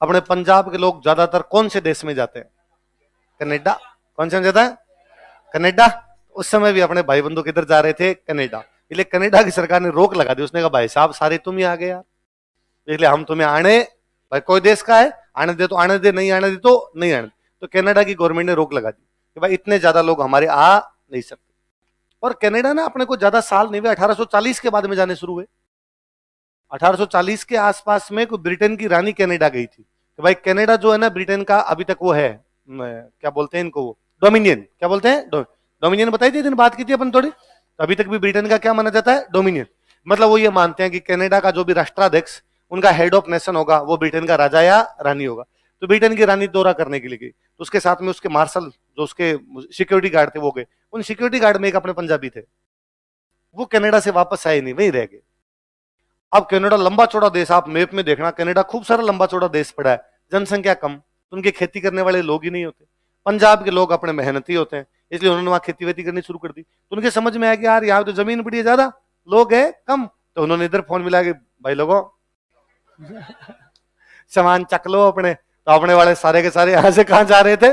अपने पंजाब के लोग ज्यादातर कौन से देश में जाते हैं? कनाडा। कौन से में जाता है? कनाडा। उस समय भी अपने भाई बंधु किधर जा रहे थे? कनाडा। इसलिए कनाडा की सरकार ने रोक लगा दी, उसने कहा भाई साहब सारे तुम ही आ गए यार, इसलिए हम तुम्हें आने, भाई कोई देश का है आने दे तो आने दे, नहीं आने दे तो नहीं आने दे। तो कनाडा की गवर्नमेंट ने रोक लगा दी कि भाई इतने ज्यादा लोग हमारे आ नहीं सकते। और कनाडा ना अपने को ज्यादा साल नहीं हुए, 1840 के बाद में जाने शुरू हुए। 1840 के आसपास में कोई ब्रिटेन की रानी कनाडा गई थी कि भाई कनाडा जो है ना ब्रिटेन का अभी तक वो है, क्या बोलते हैं इनको, वो डोमिनियन, क्या बोलते हैं, डोमिनियन बताई थी, दिन बात की थी अपन थोड़ी। तो अभी तक भी ब्रिटेन का क्या माना जाता है? डोमिनियन। मतलब वो ये मानते हैं कि कनाडा का जो भी राष्ट्राध्यक्ष, उनका हेड ऑफ नेशन होगा, वो ब्रिटेन का राजा या रानी होगा। तो ब्रिटेन की रानी दौरा करने के लिए गई, तो उसके साथ में उसके मार्शल जो उसके सिक्योरिटी गार्ड थे वो गए। उन सिक्योरिटी गार्ड में एक अपने पंजाबी थे, वो कनाडा से वापस आए नहीं, वहीं रह गए। अब कनाडा लंबा चौड़ा देश, आप मैप में देखना कनाडा खूब सारा लंबा चौड़ा देश पड़ा है, जनसंख्या कम, तो उनके खेती करने वाले लोग ही नहीं होते। पंजाब के लोग अपने मेहनती होते हैं, इसलिए उन्होंने वहां खेती वेती करनी शुरू कर दी। तो उनके समझ में आया कि यार यहाँ तो जमीन बड़ी है ज्यादा, लोग है कम, तो उन्होंने इधर फोन मिला कि भाई लोगों सामान चक लो अपने। तो अपने वाले सारे के सारे यहां से कहां जा रहे थे?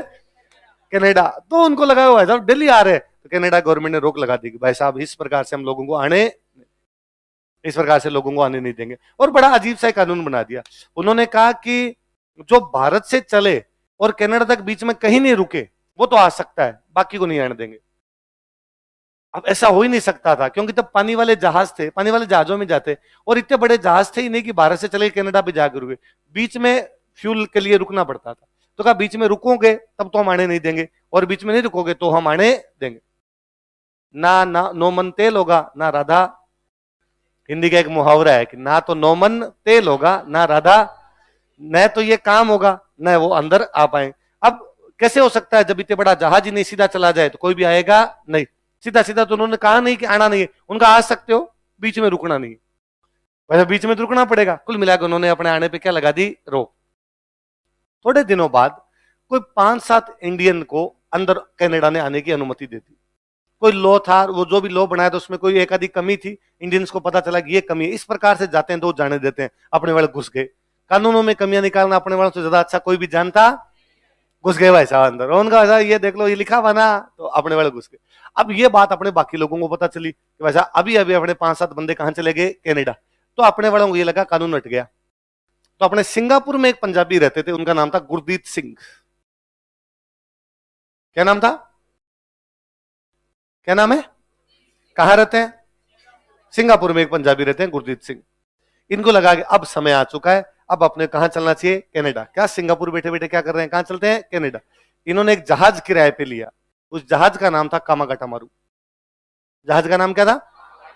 कनाडा। तो उनको लगा भाई साहब दिल्ली आ रहे, तो कनाडा गवर्नमेंट ने रोक लगा दी कि भाई साहब इस प्रकार से हम लोगों को आने, इस प्रकार से लोगों को आने नहीं देंगे। और बड़ा अजीब सा कानून बना दिया, उन्होंने कहा कि जो भारत से चले और कनाडा तक बीच में कहीं नहीं रुके वो तो आ सकता है, बाकी को नहीं आने देंगे। अब ऐसा हो ही नहीं सकता था, क्योंकि तब पानी वाले जहाज थे, पानी वाले जहाजों में जाते, और इतने बड़े जहाज थे ही नहीं कि भारत से चले कनाडा पे जाकर रुके, बीच में फ्यूल के लिए रुकना पड़ता था। तो कहा बीच में रुकोगे तब तो हम आने नहीं देंगे, और बीच में नहीं रुकोगे तो हम आने देंगे। ना ना नोमन तेल होगा ना राधा, हिंदी का एक मुहावरा है कि ना तो नोमन तेल होगा ना राधा, न तो ये काम होगा न वो अंदर आ पाए। अब कैसे हो सकता है जब इतने बड़ा जहाज ही नहीं सीधा चला जाए तो कोई भी आएगा नहीं, सीधा सीधा। तो उन्होंने कहा नहीं कि आना नहीं है, उनका आ सकते हो, बीच में रुकना नहीं, वैसे बीच में तो रुकना पड़ेगा। कुल मिलाकर उन्होंने अपने आने पे क्या लगा दी? रोक। थोड़े दिनों बाद कोई 5-7 इंडियन को अंदर कनाडा ने आने की अनुमति दे दी। कोई लॉ था, वो जो भी लॉ बनाया था उसमें कोई एक आधी कमी थी, इंडियंस को पता चला कि ये कमी है, इस प्रकार से जाते हैं तो जाने देते हैं, अपने वाले घुस गए। कानूनों में कमियां निकालना अपने वालों से ज्यादा अच्छा कोई भी जानता, घुस गए भाई साहब अंदर। उनका वैसा ये देख लो ये लिखा हुआ ना, तो अपने वाले घुस गए। अब ये बात अपने बाकी लोगों को पता चली कि वैसा अभी अभी अपने 5-7 बंदे कहां चले गए? कनाडा। तो अपने वालों को ये लगा कानून हट गया। तो अपने सिंगापुर में एक पंजाबी रहते थे, उनका नाम था गुरदीत सिंह। क्या नाम था? क्या नाम है? कहां रहते हैं? सिंगापुर में एक पंजाबी रहते हैं गुरदीत सिंह। इनको लगा कि अब समय आ चुका है, अब अपने कहां चलना चाहिए? कनाडा। क्या सिंगापुर बैठे बैठे क्या कर रहे हैं, कहां चलते हैं? कनाडा। इन्होंने एक जहाज किराए पे लिया, उस जहाज का नाम था कामागाटामारू। जहाज का नाम क्या था?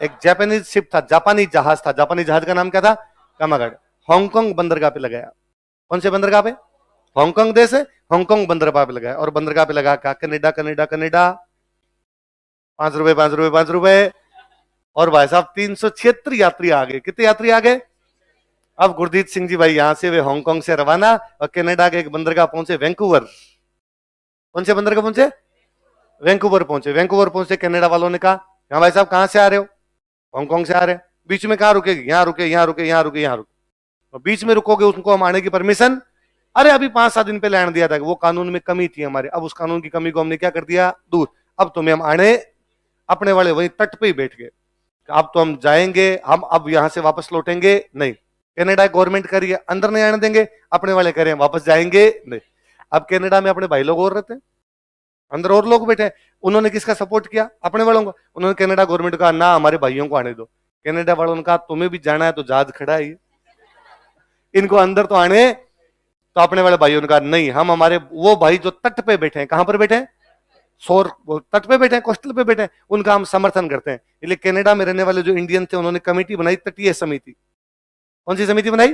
एक जापानीज शिप था, जापानी जहाज था, जापानी जहाज का नाम क्या था? कामागाट। हांगकांग बंदरगाह पे लगाया। कौन से बंदरगाह पे? हांगकांग देश है, हांगकांग बंदरगाह पे लगाया। और बंदरगाह पे लगा क्या? कनाडा कनाडा कनाडा, 5 रुपए 5 रुपए 5 रुपए। और भाई साहब 376 यात्री आ गए। कितने यात्री आ गए? अब गुरदीत सिंह जी भाई यहां से वे हांगकांग से रवाना और कनाडा के एक बंदरगाह पहुंचे, वैंकूवर। कौन से बंदरगाह पहुंचे? वैंकूवर पहुंचे। वैंकूवर पहुंचे, कनाडा वालों ने कहा हाँ भाई साहब कहां से आ रहे हो? हांगकांग से आ रहे हैं। बीच में कहां रुकेगी? यहाँ रुके यहाँ रुके यहाँ रुके यहाँ रुके। और बीच में रुकोगे उनको हम आने की परमिशन, अरे अभी 5-7 दिन पहले आने दिया था, वो कानून में कमी थी हमारे, अब उस कानून की कमी को हमने क्या कर दिया? दूर। अब तुम्हें हम आने, अपने वाले वही तट पे ही बैठ गए। अब तो हम जाएंगे, हम अब यहां से वापस लौटेंगे नहीं। कनाडा गवर्नमेंट कर रही है अंदर नहीं आने देंगे, अपने वाले कह रहे हैं वापस जाएंगे नहीं। अब कनाडा में अपने भाई लोग और रहते हैं, अंदर और लोग बैठे हैं। उन्होंने किसका सपोर्ट किया? अपने वालों को। उन्होंने कनाडा गवर्नमेंट का ना हमारे भाइयों को आने दो। कनाडा वालों ने कहा तुम्हें भी जाना है तो जहाज खड़ा है, इनको अंदर तो आने। तो अपने वाले भाइयों ने कहा नहीं, हम हमारे वो भाई जो तट पे बैठे हैं, कहां पर बैठे हैं? शोर तट पे बैठे हैं, कोस्टल पे बैठे हैं, उनका हम समर्थन करते हैं। इसलिए कनाडा में रहने वाले जो इंडियन थे उन्होंने कमेटी बनाई, तटीय समिति। कौन सी समिति बनाई?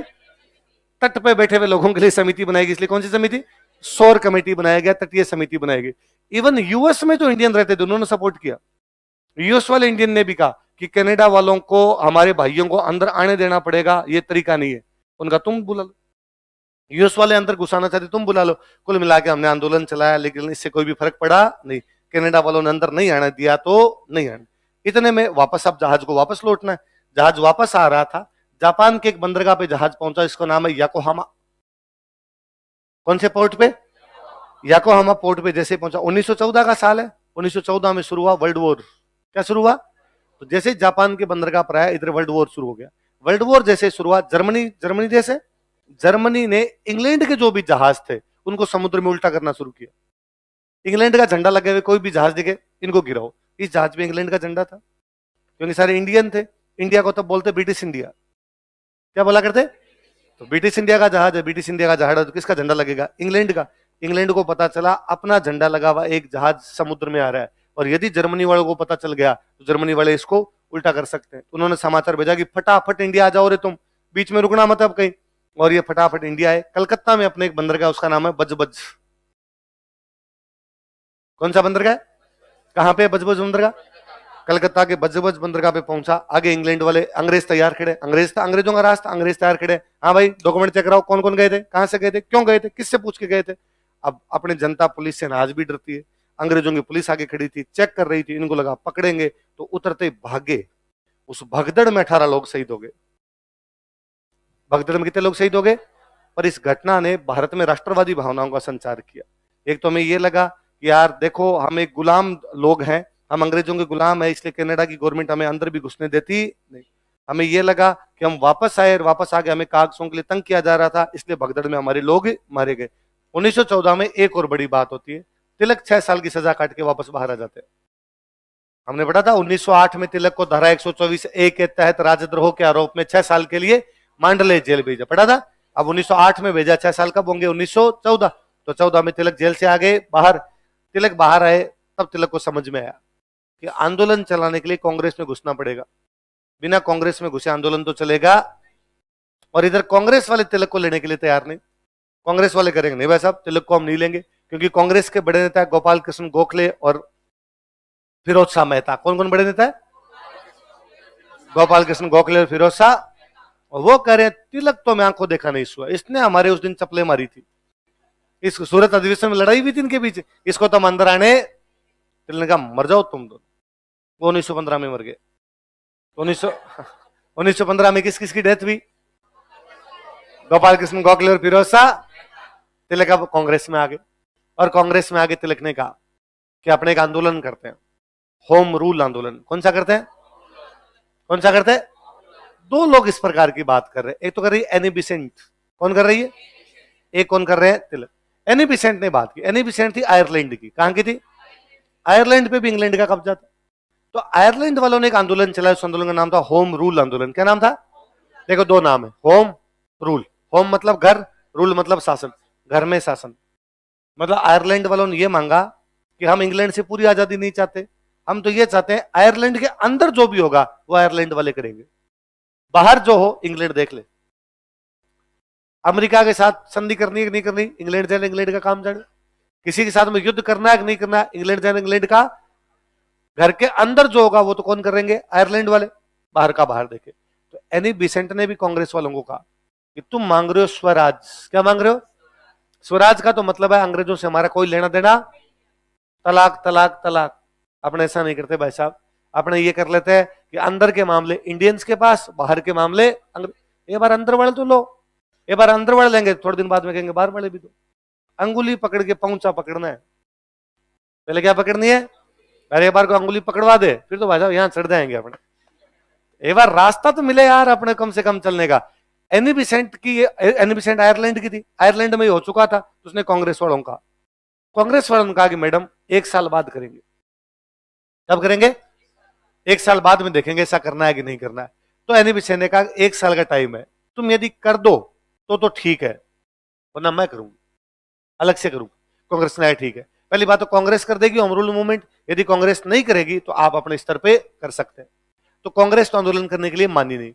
तट पे बैठे हुए लोगों के लिए समिति बनाएगी, इसलिए कौन सी समिति? शोर कमेटी बनाया गया, तटीय समिति बनाई गई। इवन यूएस में जो इंडियन रहते थे उन्होंने सपोर्ट किया। यूएस वाले इंडियन ने भी कहा कि कनाडा वालों को हमारे भाइयों को अंदर आने देना पड़ेगा, ये तरीका नहीं है। उनका तुम बुला लो, यूएस वाले अंदर घुसाना चाहते तुम बुला लो। कुल मिला के हमने आंदोलन चलाया, लेकिन इससे कोई भी फर्क पड़ा नहीं। कनाडा वालों ने अंदर नहीं आने दिया तो नहीं आने। इतने में वापस अब जहाज को वापस लौटना है। जहाज वापस आ रहा था, जापान के एक बंदरगाह पे जहाज पहुंचा, इसका नाम है याकोहामा। कौन से पोर्ट पे? याकोहामा पोर्ट पे जैसे पहुंचा, 1914 का साल है, 1914 में शुरू हुआ वर्ल्ड वॉर। क्या शुरू हुआ? तो जैसे जापान के बंदरगाह पर आया, इधर वर्ल्ड वॉर शुरू हो गया। वर्ल्ड वॉर जैसे शुरू हुआ, जर्मनी जैसे जर्मनी ने इंग्लैंड के जो भी जहाज थे उनको समुद्र में उल्टा करना शुरू किया। इंग्लैंड का झंडा लगे हुए कोई भी जहाज दिखे, इनको गिराओ। इस जहाज में इंग्लैंड का झंडा था, क्योंकि सारे इंडियन थे। इंडिया को तब बोलते ब्रिटिश इंडिया। क्या बोला करते? तो ब्रिटिश इंडिया का जहाज है, ब्रिटिश इंडिया का जहाज है, तो किसका झंडा लगेगा? इंग्लैंड का। इंग्लैंड को पता चला अपना झंडा लगा हुआ एक जहाज समुद्र में आ रहा है, और यदि जर्मनी वालों को पता चल गया तो जर्मनी वाले इसको उल्टा कर सकते हैं। उन्होंने समाचार भेजा कि फटाफट इंडिया आ जाओ रे तुम, बीच में रुकना मत अब कहीं। और ये फटाफट इंडिया है। कलकत्ता में अपने एक बंदरगाह, उसका नाम है बजबज। कौन सा बंदरगाह? कहां पे बजबज बंदरगाह? कलकत्ता के बजबज बंदरगाह पे पहुंचा। आगे इंग्लैंड वाले, अंग्रेज तैयार खड़े। अंग्रेजों का रास्ता, अंग्रेज तैयार खड़े। हाँ भाई, डॉक्यूमेंट चेक कराओ, कौन कौन गए थे, कहां से गए थे, क्यों गए थे, किससे पूछ के गए थे। अब अपने जनता पुलिस से आज भी डरती है। अंग्रेजों की पुलिस आगे खड़ी थी, चेक कर रही थी, इनको लगा पकड़ेंगे, तो उतरते भागे। उस भगदड़ में 18 लोग शहीद हो गए। भगदड़ में कितने लोग शहीद हो गए? पर इस घटना ने भारत में राष्ट्रवादी भावनाओं का संचार किया। एक तो हमें ये लगा कि यार देखो, हम एक गुलाम लोग हैं, हम अंग्रेजों के गुलाम है, इसलिए कनाडा की गवर्नमेंट हमें अंदर भी घुसने देती नहीं। हमें ये लगा कि हम वापस आए, वापस आ गए, हमें कागजों के लिए तंग किया जा रहा था, इसलिए भगदड़ में हमारे लोग मारे गए। 1914 में एक और बड़ी बात होती है, तिलक 6 साल की सजा काट के वापस बाहर आ जाते हैं। हमने पढ़ा था 1908 में तिलक को धारा 124A के तहत राजद्रोह के आरोप में 6 साल के लिए मांडले जेल भेजा, पढ़ा था। अब 1908 में भेजा, 6 साल कब होंगे? 1914। तो 14 में तिलक जेल से आ गए बाहर। तिलक बाहर आए, तब तिलक को समझ में आया कि आंदोलन चलाने के लिए कांग्रेस में घुसना पड़ेगा। बिना कांग्रेस में घुसे आंदोलन तो चलेगा। और इधर कांग्रेस वाले तिलक को लेने के लिए तैयार नहीं। कांग्रेस वाले करेंगे नहीं भाई साहब, तिलक को हम नहीं लेंगे, क्योंकि कांग्रेस के बड़े नेता गोपाल कृष्ण गोखले और फिरोज शाह मेहता। कौन कौन बड़े नेता है? गोपाल कृष्ण गोखले और फिरोज शाह। और वो कह रहे हैं तिलक तो मैं आंखों देखा नहीं हुआ, इसने हमारे उस दिन चपले मारी थी, इस सूरत अधिवेशन में लड़ाई हुई थी इनके बीच, इसको तो हम अंदर आने। तिलक ने कहा मर जाओ तुम दोनों। वो 1915 में मर गए। 1915 में किस किस की डेथ हुई? गोपाल कृष्ण गोखले और फिरोज शाह। तिलक अब कांग्रेस में आ गए, और कांग्रेस में आगे तिलक ने कहा कि अपने एक आंदोलन करते हैं, होम रूल आंदोलन। कौन सा करते हैं? कौन सा करते हैं? दो लोग इस प्रकार की बात कर रहे हैं, एक तो कर रही है एनी बिसेंट। कौन कर रही है? एक कौन कर रहे हैं? तिलक। एनी बिसेंट ने बात की। एनी बिसेंट थी आयरलैंड की। कहां की थी? आयरलैंड पे भी इंग्लैंड का कब्जा था। तो आयरलैंड वालों ने एक आंदोलन चलाया, उस आंदोलन का नाम था होम रूल आंदोलन। क्या नाम था? देखो दो नाम है, होम रूल। होम मतलब घर, रूल मतलब शासन, घर में शासन। मतलब आयरलैंड वालों ने यह मांगा कि हम इंग्लैंड से पूरी आजादी नहीं चाहते, हम तो ये चाहते हैं आयरलैंड के अंदर जो भी होगा वो आयरलैंड वाले करेंगे, बाहर जो हो इंग्लैंड देख ले। अमेरिका के साथ संधि करनी है कि नहीं करनी, इंग्लैंड जाने, इंग्लैंड का काम जाने। किसी के साथ में युद्ध करना है कि नहीं करना, इंग्लैंड जाने, इंग्लैंड का। घर के अंदर जो होगा वो तो कौन करेंगे? आयरलैंड वाले। बाहर का बाहर देखे। तो एनी बिसेंट ने भी कांग्रेस वालों को कहा कि तुम मांग रहे हो स्वराज। क्या मांग रहे हो? स्वराज का तो मतलब है अंग्रेजों से हमारा कोई लेना देना, तलाक तलाक तलाक। अपने ऐसा नहीं करते भाई साहब, अपने ये कर लेते हैं कि अंदर के मामले इंडियंस के पास, बाहर के मामले एक बार अंदर वाले तो लो, एक बार अंदर वाले लेंगे, थोड़े दिन बाद में कहेंगे बाहर वाले भी दो। अंगुली पकड़ के पहुंचा पकड़ना है। पहले क्या पकड़नी है? अरे एक बार को अंगुली पकड़वा दे, फिर तो भाई साहब यहां चढ़ जाएंगे अपने। एक बार रास्ता तो मिले यार अपने कम से कम चलने का। एनी बिसेंट आयरलैंड की थी, आयरलैंड में ही हो चुका था, तो उसने कांग्रेस वालों का, कांग्रेस वालों ने कहा कि मैडम 1 साल बाद करेंगे। कब करेंगे? 1 साल बाद में देखेंगे ऐसा करना है कि नहीं करना है। तो एनी बिसेंट ने कहा 1 साल का टाइम है, तुम यदि कर दो तो ठीक है, वरना मैं करूंगा, अलग से करूंगा। कांग्रेस ने ठीक है। पहली बात तो कांग्रेस कर देगी होम रूल मूवमेंट, यदि कांग्रेस नहीं करेगी तो आप अपने स्तर पे कर सकते हैं। तो कांग्रेस तो आंदोलन करने के लिए मानी नहीं।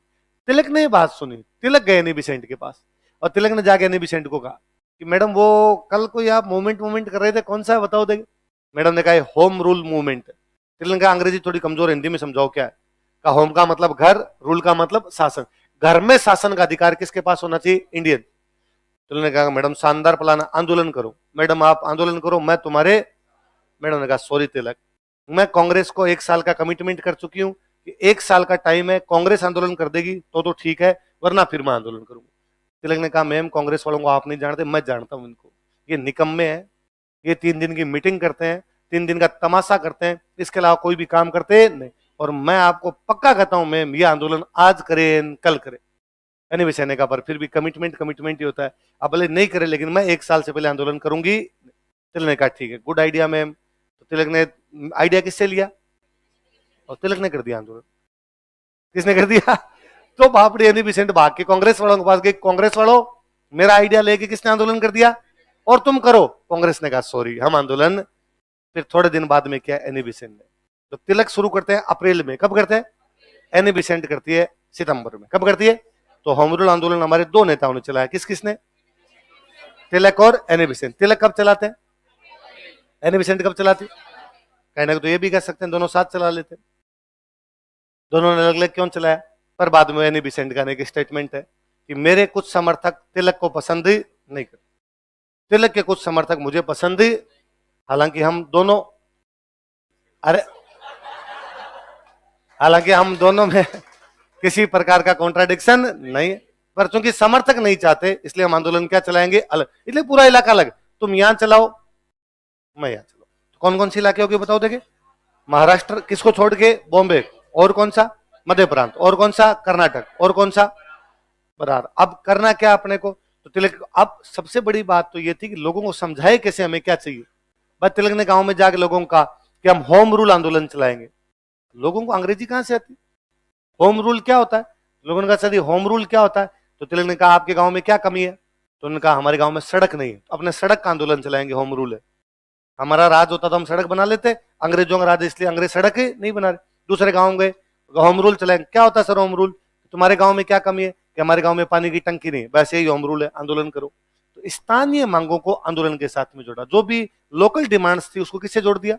तिलक ने बात सुनी, तिलक गए एनी बिसेंट के पास, और तिलक ने जाके एनी बिसेंट को कहा कि मैडम वो कल को आप मूवमेंट कर रहे थे, कौन सा है बताओ देंगे। मैडम ने कहा होम रूल मूवमेंट। तिलक ने कहा अंग्रेजी थोड़ी कमजोर, हिंदी में समझाओ क्या है। कहा होम का मतलब घर, रूल का मतलब शासन। घर में शासन का अधिकार किसके पास होना चाहिए? इंडियन। तिलक ने कहा मैडम शानदार प्लान, आंदोलन करो। मैडम आप आंदोलन करो, मैं तुम्हारे। मैडम ने कहा सॉरी तिलक, मैं कांग्रेस को 1 साल का कमिटमेंट कर चुकी हूं कि 1 साल का टाइम है, कांग्रेस आंदोलन कर देगी तो ठीक है, वरना फिर मैं आंदोलन करूंगा। तिलक ने कहा मैम कांग्रेस वालों को आप नहीं जानते, मैं जानता हूं इनको। ये निकम्मे हैं, ये 3 दिन की मीटिंग करते हैं, 3 दिन का तमाशा करते हैं, इसके अलावा कोई भी काम करते नहीं। और मैं आपको पक्का कहता हूं, मैं ये आंदोलन आज करें कल करें एनीवे सेने का, पर फिर भी कमिटमेंट ही होता है। अब भले नहीं करे, लेकिन मैं 1 साल से पहले आंदोलन करूंगी। तिलक ने कहा ठीक है, गुड आइडिया मैम। तो तिलक ने आइडिया किससे लिया? और तिलक ने कर दिया आंदोलन। किसने कर दिया? तो बापड़ी एनी सेंट भाग के कांग्रेस वालों के पास गए, कांग्रेस वालों मेरा आइडिया लेके किसने आंदोलन कर दिया और तुम करो। कांग्रेस ने कहा सॉरी, हम आंदोलन। फिर थोड़े दिन बाद में क्या, एनी बिसेंट ने। तो तिलक शुरू करते हैं अप्रैल में, कब करते हैं? एनी बिसेंट करती है सितंबर में, कब करती है? तो होम रूल आंदोलन हमारे 2 नेताओं ने चलाया। किस किसने? तिलक और एनी बिसेंट। तिलक कब चलाते हैं, एनी बिसेंट कब चलाती? कहने को तो ये भी कह सकते हैं दोनों साथ चला लेते, दोनों ने अलग अलग क्यों चलाया। पर बाद में एनी बिसेंट का एक स्टेटमेंट है कि मेरे कुछ समर्थक तिलक को पसंद नहीं करते, तिलक के कुछ समर्थक मुझे पसंद, हालांकि हम दोनों, अरे हालांकि हम दोनों में किसी प्रकार का कॉन्ट्राडिक्शन नहीं है, पर चूंकि समर्थक नहीं चाहते इसलिए हम आंदोलन क्या चलाएंगे, अलग। इसलिए पूरा इलाका अलग, तुम यहां चलाओ मैं यहां चलाओ। तो कौन कौन से इलाके होंगे बताओ? देखे, महाराष्ट्र किसको छोड़ के? बॉम्बे, और कौन सा? मध्य प्रांत, और कौन सा? कर्नाटक, और कौन सा? बराबर। अब करना क्या अपने को? तो तिलक, अब सबसे बड़ी बात तो ये थी कि लोगों को समझाए कैसे हमें क्या चाहिए। बस तिलक ने गांव में जाके लोगों को कहा कि हम होम रूल आंदोलन चलाएंगे। लोगों को अंग्रेजी कहां से आती? होम रूल क्या होता है? लोगों ने कहा सर होम रूल क्या होता है? तो तिलक ने कहा आपके गांव में क्या कमी है? तो उन्होंने कहा हमारे गांव में सड़क नहीं है, तो अपने सड़क का आंदोलन चलाएंगे, होम रूल है। हमारा राज होता तो हम सड़क बना लेते, अंग्रेजों का राज इसलिए अंग्रेज सड़क नहीं बना रहे। दूसरे गांव गए, होम रूल चलाएंगे। क्या होता है सर होम रूल? तुम्हारे गांव में क्या कमी है? कि हमारे गांव में पानी की टंकी नहीं है, बस यही होम रूल है, आंदोलन करो। तो स्थानीय मांगों को आंदोलन के साथ में जोड़ा, जो भी लोकल डिमांड्स थी उसको किससे जोड़ दिया।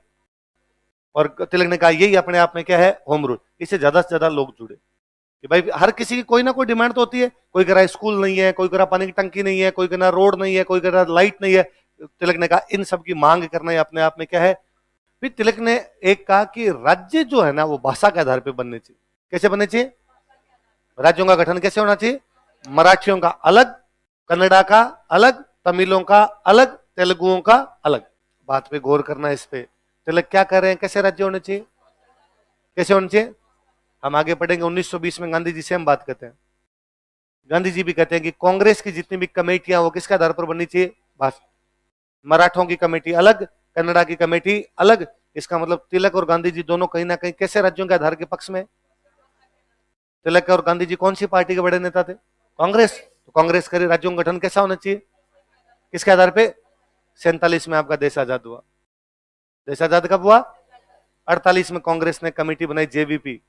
और तिलक ने कहा यही अपने आप में क्या है, होम रूल। इससे ज्यादा से ज्यादा लोग जुड़े कि भाई हर किसी की कोई ना कोई डिमांड तो होती है। कोई कह रहा है स्कूल नहीं है, कोई कह रहा पानी की टंकी नहीं है, कोई कह रहा रोड नहीं है, कोई कह रहा लाइट नहीं है। तिलक ने कहा इन सब की मांग करना अपने आप में क्या है। फिर तिलक ने एक कहा कि राज्य जो है ना वो भाषा के आधार पर बनने चाहिए। कैसे बनने चाहिए? राज्यों का गठन कैसे होना चाहिए? मराठियों का अलग, कन्नड़ा का अलग, तमिलों का अलग, तेलुगुओं का अलग। बात पे गौर करना है इस पे। तिलक क्या कर रहे हैं, कैसे राज्य होने चाहिए, कैसे होने चाहिए? हम आगे पढ़ेंगे। 1920 में गांधी जी से हम बात करते हैं। गांधी जी भी कहते हैं कि कांग्रेस की जितनी भी कमेटियां वो किसके आधार पर बननी चाहिए? भाषा। मराठों की कमेटी अलग, कन्नड़ा की कमेटी अलग। इसका मतलब तिलक और गांधी जी दोनों कहीं ना कहीं कैसे राज्यों के आधार के पक्ष में। तिलक और गांधी जी कौन सी पार्टी के बड़े नेता थे? कांग्रेस। तो कांग्रेस करे राज्यों का गठन कैसा होना चाहिए, किसके आधार पे? 47 में आपका देश आजाद हुआ। देश आजाद कब हुआ? 48 में कांग्रेस ने कमेटी बनाई, जेवीपी।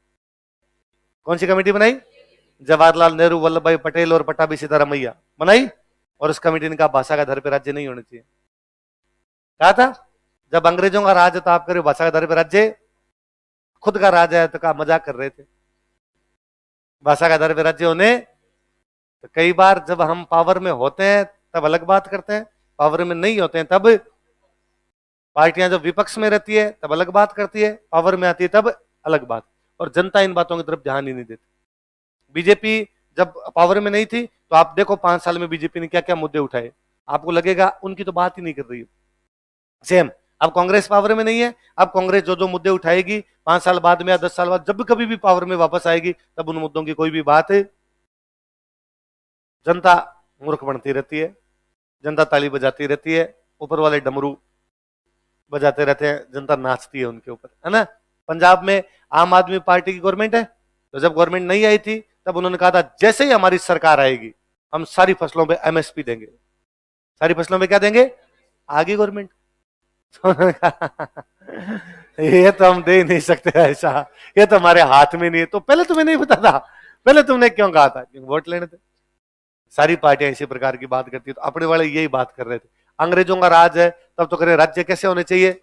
कौन सी कमेटी बनाई? जवाहरलाल नेहरू, वल्लभ भाई पटेल और पट्टाभी सीतारामैया बनाई। और उस कमेटी ने कहा भाषा के आधार पर राज्य नहीं होने चाहिए। कहा था जब अंग्रेजों का राज था आप करे भाषा के आधार पर राज्य, खुद का राज है तो कहा मजाक कर रहे थे। भाषा के आधार पर राज्य होने, तो कई बार जब हम पावर में होते हैं तब अलग बात करते हैं, पावर में नहीं होते हैं तब, पार्टियां जब विपक्ष में रहती है तब अलग बात करती है, पावर में आती है तब अलग बात। और जनता इन बातों की तरफ ध्यान ही नहीं देती। बीजेपी जब पावर में नहीं थी तो आप देखो 5 साल में बीजेपी ने क्या क्या मुद्दे उठाए, आपको लगेगा उनकी तो बात ही नहीं कर रही है। सेम अब कांग्रेस पावर में नहीं है, अब कांग्रेस जो जो मुद्दे उठाएगी 5 साल बाद में या 10 साल बाद जब कभी भी पावर में वापस आएगी तब उन मुद्दों की कोई भी बात है। जनता मूर्ख बनती रहती है, जनता ताली बजाती रहती है, ऊपर वाले डमरू बजाते रहते हैं, जनता नाचती है उनके ऊपर, है ना। पंजाब में आम आदमी पार्टी की गवर्नमेंट है, तो जब गवर्नमेंट नहीं आई थी तब उन्होंने कहा था जैसे ही हमारी सरकार आएगी हम सारी फसलों पे एमएसपी देंगे। सारी फसलों पे क्या देंगे? आगे गवर्नमेंट ये तो हम दे ही नहीं सकते ऐसा, ये तो हमारे हाथ में नहीं है। तो पहले तुम्हें नहीं पता था, पहले तुमने क्यों कहा था? वोट लेने थे। सारी पार्टियां इसी प्रकार की बात करती है, तो अपने वाले यही बात कर रहे थे। अंग्रेजों का राज है तब तो करे राज्य कैसे होने चाहिए,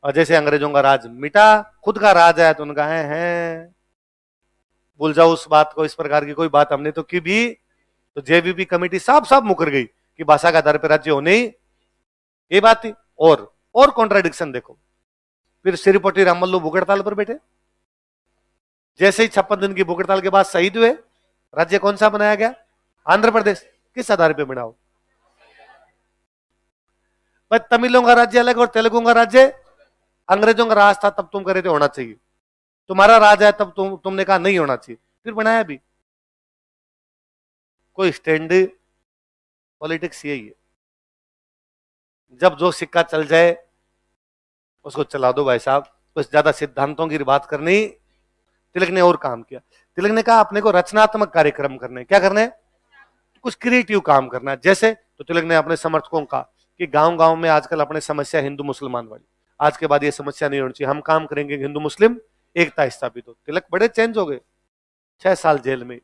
और जैसे अंग्रेजों का राज मिटा, खुद का राज है तो उनका है भूल जाओ उस बात को। इस प्रकार की कोई बात हमने तो की भी, तो जेवीपी कमेटी साफ साफ मुकर गई कि भाषा के आधार पर राज्य होने ही, ये बात थी। और कॉन्ट्राडिक्शन देखो, फिर श्रीपति रामल्लू भूख हड़ताल पर बैठे, जैसे ही 56 दिन की भूख हड़ताल के बाद शहीद हुए, राज्य कौन सा बनाया गया? आंध्र प्रदेश। किस आधार पर बनाओ? पर तमिलों का राज्य अलग और तेलुगुओं का राज्य, अंग्रेजों का राज था तब तुम करे थे होना चाहिए, तुम्हारा राज है तब तुमने कहा नहीं होना चाहिए, फिर बनाया भी। कोई स्टैंड, पॉलिटिक्स यही है, जब जो सिक्का चल जाए उसको चला दो भाई साहब, कुछ ज्यादा सिद्धांतों की बात करनी। तिलक ने और काम किया, तिलक ने कहा अपने को रचनात्मक कार्यक्रम करने, क्या करने, कुछ क्रिएटिव काम करना है। जैसे तो तिलक ने अपने समर्थकों को कहा कि गांव गांव में आजकल अपने समस्या हिंदू मुसलमान वाली, आज के बाद ये समस्या नहीं होनी चाहिए, हम काम करेंगे हिंदू मुस्लिम एकता स्थापित हो। तिलक बड़े चेंज हो गए, 6 साल जेल में,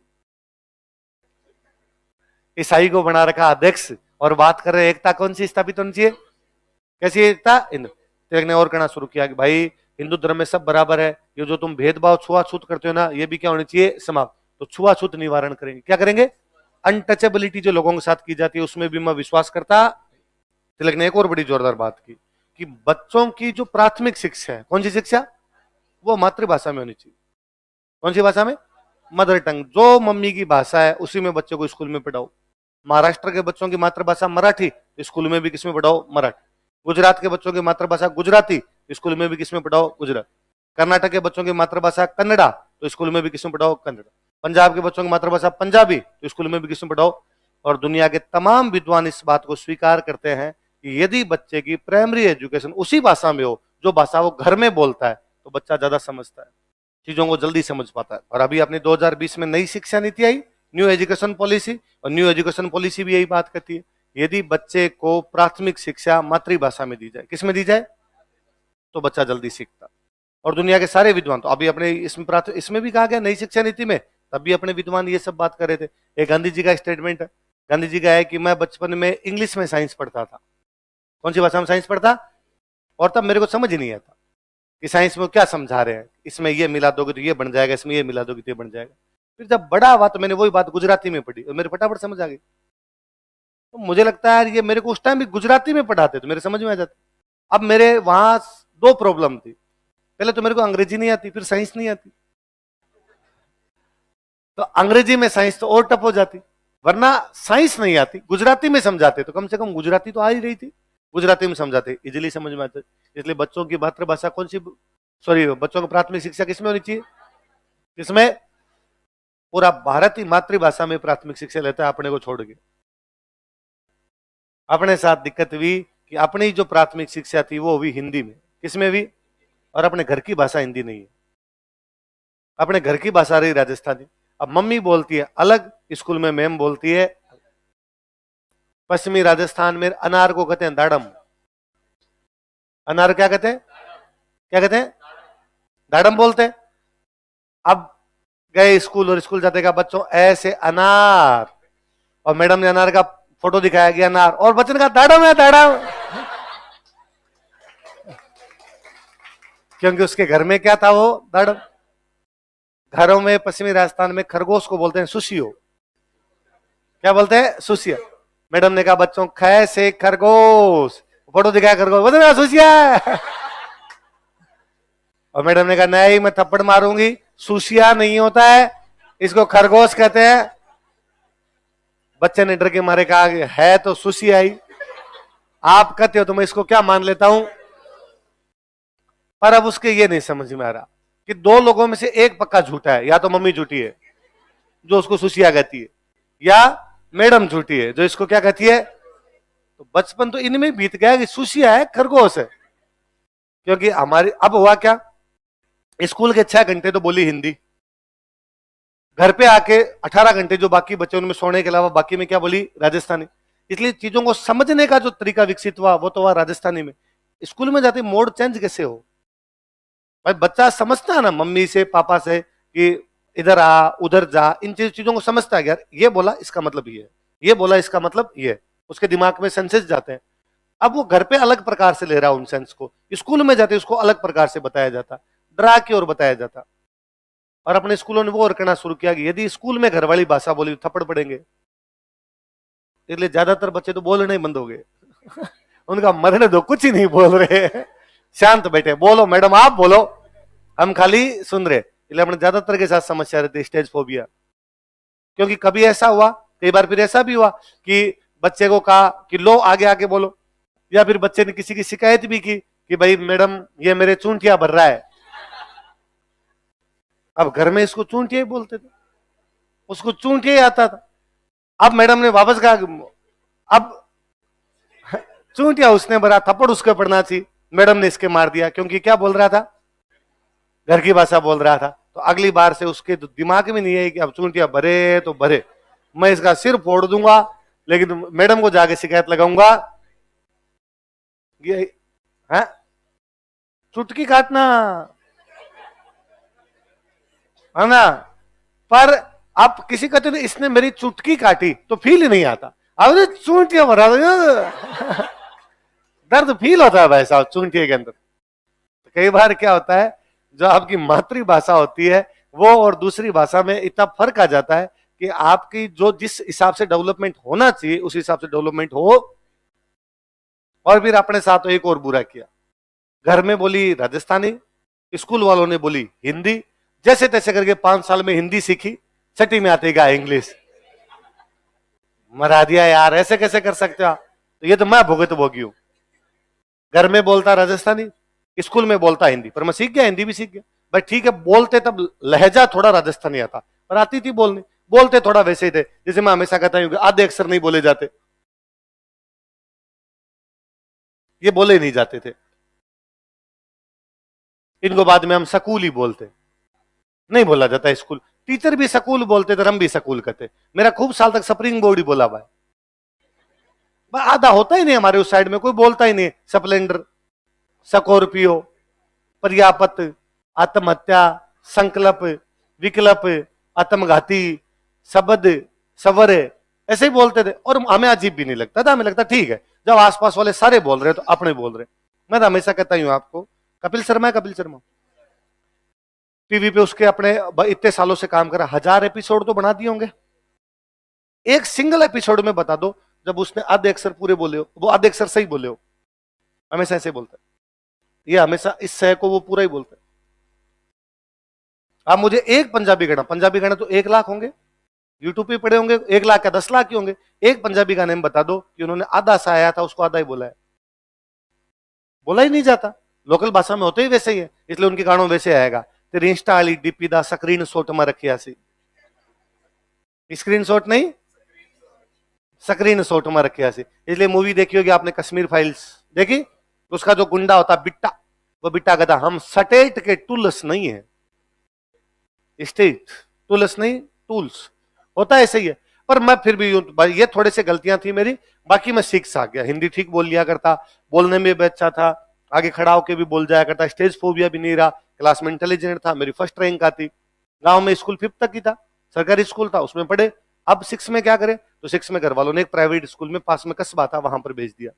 ईसाई को बना रखा अध्यक्ष और बात कर रहे एकता कौन सी स्थापित होनी चाहिए, कैसी एकता। तिलक ने और कहना शुरू किया कि भाई हिंदू धर्म में सब बराबर है, ये जो तुम भेदभाव छुआछूत करते हो ना, ये भी क्या होनी चाहिए, समाप्त। तो छुआछूत निवारण करेंगे, क्या करेंगे, अनटचेबिलिटी जो लोगों के साथ की जाती है उसमें भी मैं विश्वास करता। तिलक ने एक और बड़ी जोरदार बात की कि बच्चों की जो प्राथमिक शिक्षा है, कौन सी शिक्षा, वो मातृभाषा में होनी चाहिए। कौन सी भाषा में, मदर टंग, जो मम्मी की भाषा है उसी में बच्चों को स्कूल में पढ़ाओ। महाराष्ट्र के बच्चों की मातृभाषा मराठी, स्कूल में भी किसमें पढ़ाओ, मराठी। गुजरात के बच्चों की मातृभाषा गुजराती, स्कूल में भी किसमें पढ़ाओ, गुजरात। कर्नाटक के बच्चों की मातृभाषा कन्नड़ा, तो स्कूल में भी किसमें पढ़ाओ, कन्नड़ा। पंजाब के बच्चों की मातृभाषा पंजाबी, तो स्कूल में भी किसमें पढ़ाओ। और दुनिया के तमाम विद्वान इस बात को स्वीकार करते हैं कि यदि बच्चे की प्राइमरी एजुकेशन उसी भाषा में हो जो भाषा वो घर में बोलता है, तो बच्चा ज्यादा समझता है, चीजों को जल्दी समझ पाता है। और अभी अपनी 2020 में नई शिक्षा नीति आई, न्यू एजुकेशन पॉलिसी, और न्यू एजुकेशन पॉलिसी भी यही बात करती है, यदि बच्चे को प्राथमिक शिक्षा मातृभाषा में दी जाए, किसमें दी जाए, तो बच्चा जल्दी सीखता। और दुनिया के सारे विद्वान, तो अभी अपने इसमें भी कहा गया नई शिक्षा नीति में, तब भी अपने विद्वान ये सब बात कर रहे थे। एक गांधी जी का स्टेटमेंट है, गांधी जी का है कि मैं बचपन में इंग्लिश में साइंस पढ़ता था। कौन सी भाषा में साइंस पढ़ता, और तब मेरे को समझ ही नहीं आता कि साइंस में क्या समझा रहे हैं, इसमें ये मिला दोगे तो ये बन जाएगा, इसमें ये मिला दोगे तो ये बन जाएगा। फिर जब बड़ा हुआ तो मैंने वही बात गुजराती में पढ़ी और मेरे फटाफट समझ आ गई। तो मुझे लगता है ये मेरे को उस टाइम भी गुजराती में पढ़ाते तो मेरे समझ में आ जाते। अब मेरे वहां 2 प्रॉब्लम थी, पहले तो मेरे को अंग्रेजी नहीं आती, फिर साइंस नहीं आती, तो अंग्रेजी में साइंस तो और टफ हो जाती, वरना साइंस नहीं आती, गुजराती में समझाते तो कम से कम गुजराती तो आ ही रही थी, गुजराती में समझाते इजीली समझ में आते। इसलिए बच्चों की मातृभाषा कौन सी, सॉरी बच्चों की प्राथमिक शिक्षा किसमें होनी चाहिए, किसमें, पूरा भारत ही मातृभाषा में प्राथमिक शिक्षा लेता है अपने को छोड़ के। अपने साथ दिक्कत हुई कि अपनी जो प्राथमिक शिक्षा थी वो हुई हिंदी में, किसमें भी, और अपने घर की भाषा हिंदी नहीं है, अपने घर की भाषा रही राजस्थानी। अब मम्मी बोलती है अलग, स्कूल में मैम बोलती है। पश्चिमी राजस्थान में अनार को कहते हैं दाड़म, अनार क्या कहते हैं, क्या कहते हैं, दाड़म बोलते हैं। अब गए स्कूल और स्कूल जाते का बच्चों ऐसे अनार, और मैडम ने अनार का फोटो दिखाया गया अनार, और बच्चन का दाड़म है दाड़म, क्योंकि उसके घर में क्या था, वो दाड़म। घरों में पश्चिमी राजस्थान में खरगोश को बोलते हैं सुशियो, क्या बोलते हैं, सुशिया। मैडम ने कहा बच्चों खे से खरगोश, फोटो दिखाया खरगोश, बोलते सुशिया। और मैडम ने कहा नहीं मैं थप्पड़ मारूंगी, सुशिया नहीं होता है, इसको खरगोश कहते हैं। बच्चे ने डर के मारे कहा है तो सुशिया ही, आप कहते हो तो मैं इसको क्या मान लेता हूं। पर अब उसके ये नहीं समझ में आ रहा कि 2 लोगों में से एक पक्का झूठा है, या तो मम्मी झूठी है जो उसको सुशिया कहती है, या मैडम झूठी है जो इसको क्या कहती है। तो बचपन तो इनमें बीत गया कि सुशिया है खरगोश है, क्योंकि हमारी अब हुआ क्या, स्कूल के 6 घंटे तो बोली हिंदी, घर पे आके 18 घंटे जो बाकी बच्चे उनमें सोने के अलावा बाकी में क्या बोली, राजस्थानी। इसलिए चीजों को समझने का जो तरीका विकसित हुआ वो तो हुआ राजस्थानी में। स्कूल में जाते मोड चेंज कैसे हो भाई, बच्चा समझता है ना मम्मी से पापा से कि इधर आ उधर जा, इन चीजों को समझता है यार, ये बोला इसका मतलब ये है, ये बोला इसका मतलब ये है, उसके दिमाग में सेंसेस जाते हैं। अब वो घर पे अलग प्रकार से ले रहा है उन सेंस को, स्कूल में जाते उसको अलग प्रकार से बताया जाता, डरा के और बताया जाता। और अपने स्कूलों ने वो और कहना शुरू किया कि यदि स्कूल में घर वाली भाषा बोली तो थप्पड़ पड़ेंगे, इसलिए ज्यादातर बच्चे तो बोलने ही बंद हो गए। उनका मरने दो, कुछ ही नहीं बोल रहे, शांत बैठे, बोलो मैडम आप बोलो, हम खाली सुन रहे। इसलिए अपने ज्यादातर के साथ समस्या रहती है स्टेज फोबिया। क्योंकि कभी ऐसा हुआ, कई बार फिर ऐसा भी हुआ कि बच्चे को कहा कि लो आगे आगे बोलो, या फिर बच्चे ने किसी की शिकायत भी की कि भाई मैडम ये मेरे चूंटिया भर रहा है। अब घर में इसको चूंटिया ही बोलते थे, उसको चूंटिया ही आता था। अब मैडम ने वापस कहा, अब चूंटिया उसने भरा, थप्पड़ उसके पड़ना चाहिए, मैडम ने इसके मार दिया, क्योंकि क्या बोल रहा था, घर की भाषा बोल रहा था। तो अगली बार से उसके दिमाग में नहीं है कि अब चूंटिया भरे तो भरे, मैं इसका सिर फोड़ दूंगा, लेकिन मैडम को जाके शिकायत लगाऊंगा। ये है चुटकी काटना, है ना। पर आप किसी कहते हैं इसने मेरी चुटकी काटी तो फील ही नहीं आता, अब चूंटिया भरा दर्द फील होता है भाई साहब चूंटिया के अंदर। कई बार क्या होता है, जो आपकी मातृभाषा होती है वो और दूसरी भाषा में इतना फर्क आ जाता है कि आपकी जो जिस हिसाब से डेवलपमेंट होना चाहिए उस हिसाब से डेवलपमेंट हो। और फिर अपने साथ एक और बुरा किया, घर में बोली राजस्थानी, स्कूल वालों ने बोली हिंदी, जैसे तैसे करके 5 साल में हिंदी सीखी, छठी में आते गया इंग्लिश। मरा दिया यार, ऐसे कैसे कर सकते हो आप? तो ये तो मैं भुगत भोगी हूं। घर में बोलता राजस्थानी, स्कूल में बोलता हिंदी, पर मैं सीख गया, हिंदी भी सीख गया। भाई ठीक है, बोलते तब लहजा थोड़ा राजस्थानी आता, पर आती थी बोलने, बोलते थोड़ा वैसे ही थे। जैसे मैं हमेशा कहता हूं आधे अक्षर नहीं बोले जाते, ये बोले नहीं जाते थे। इनको बाद में हम सकूल ही बोलते, नहीं बोला जाता स्कूल। टीचर भी सकूल बोलते थे, हम भी सकूल कहते। मेरा खूब साल तक स्प्रिंग बोर्ड ही बोला हुआ है, आधा होता ही नहीं हमारे उस साइड में, कोई बोलता ही नहीं। स्प्लेंडर, स्कॉर्पियो, पर्यापत, आत्महत्या, संकल्प, विकल्प, आत्मघाती, शब्द, सवर, ऐसे ही बोलते थे। और हमें अजीब भी नहीं लगता था, हमें लगता ठीक है जब आसपास वाले सारे बोल रहे हैं तो अपने बोल रहे हैं। मैं तो हमेशा कहता हूं आपको, कपिल शर्मा है, कपिल शर्मा टीवी पे उसके अपने इतने सालों से काम करा, 1000 एपिसोड तो बना दिए होंगे। एक सिंगल एपिसोड में बता दो जब उसने आधे अक्षर पूरे बोले हो, वो आधे अक्षर सही बोले हो। हमेशा ऐसे बोलता है ये, हमेशा इस सह को वो पूरा ही बोलता है। आप मुझे एक पंजाबी गाना तो 1 लाख होंगे, यूट्यूब पे पड़े होंगे, 1 लाख का 10 लाख ही होंगे। एक पंजाबी गाने में बता दो कि उन्होंने आधा सा आया था उसको आधा ही बोला है, बोला ही नहीं जाता। लोकल भाषा में होते ही वैसे ही है, इसलिए उनके गानों वैसे आएगा। तेरी इंस्टा वाली डीपी दा स्क्रीन शॉट में रखी सी, स्क्रीन शॉट नहीं स्क्रीन शॉट में रखे सी। इसलिए मूवी देखी होगी आपने कश्मीर फाइल्स देखी, उसका जो गुंडा होता बिट्टा, वो बिट्टा कहता हम स्टेट के टूल्स नहीं है, स्टेट टूल्स नहीं टूल्स होता है, ऐसे ही है। पर मैं फिर भी ये थोड़े से गलतियां थी मेरी, बाकी मैं सीख सा गया, हिंदी ठीक बोल लिया करता, बोलने में भी अच्छा था, आगे खड़ा होकर भी बोल जाया करता, स्टेज फोबिया भी नहीं रहा, क्लास में इंटेलिजेंट था, मेरी फर्स्ट रैंक आती। गांव में स्कूल 5th तक ही था, सरकारी स्कूल था, उसमें पढ़े। अब 6 में क्या करें, तो 6 में घर वालों ने एक प्राइवेट स्कूल में पास में कस्बा था वहां पर भेज दिया।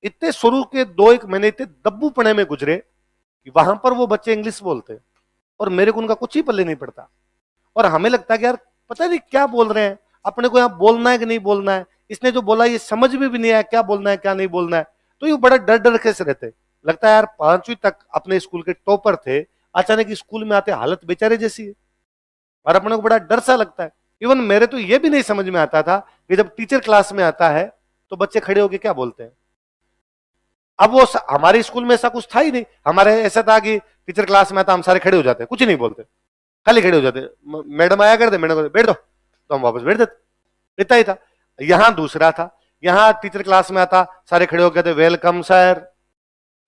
इतने शुरू के 2-1 महीने इतने दब्बू पने में गुजरे कि वहां पर वो बच्चे इंग्लिश बोलते और मेरे को उनका कुछ ही पल्ले नहीं पड़ता। और हमें लगता है कि यार पता नहीं क्या बोल रहे हैं, अपने को यहाँ बोलना है कि नहीं बोलना है, इसने जो बोला ये समझ में भी नहीं आया क्या बोलना है क्या नहीं बोलना है। तो ये बड़ा डर डर के से रहते, लगता है यार 5वीं तक अपने स्कूल के टॉपर थे, अचानक स्कूल में आते हालत बेचारे जैसी है, और अपने को बड़ा डर सा लगता है। इवन मेरे तो ये भी नहीं समझ में आता था कि जब टीचर क्लास में आता है तो बच्चे खड़े होके क्या बोलते हैं। अब वो हमारे स्कूल में ऐसा कुछ था ही नहीं, हमारे ऐसा था कि टीचर क्लास में आता हम सारे खड़े हो जाते, कुछ नहीं बोलते, खाली खड़े हो जाते। मैडम आया करते, मैडम कहते बैठ दो तो हम वापस बैठ देते, इतना ही था। यहां दूसरा था, यहां टीचर क्लास में आता सारे खड़े हो कहते वेलकम सर,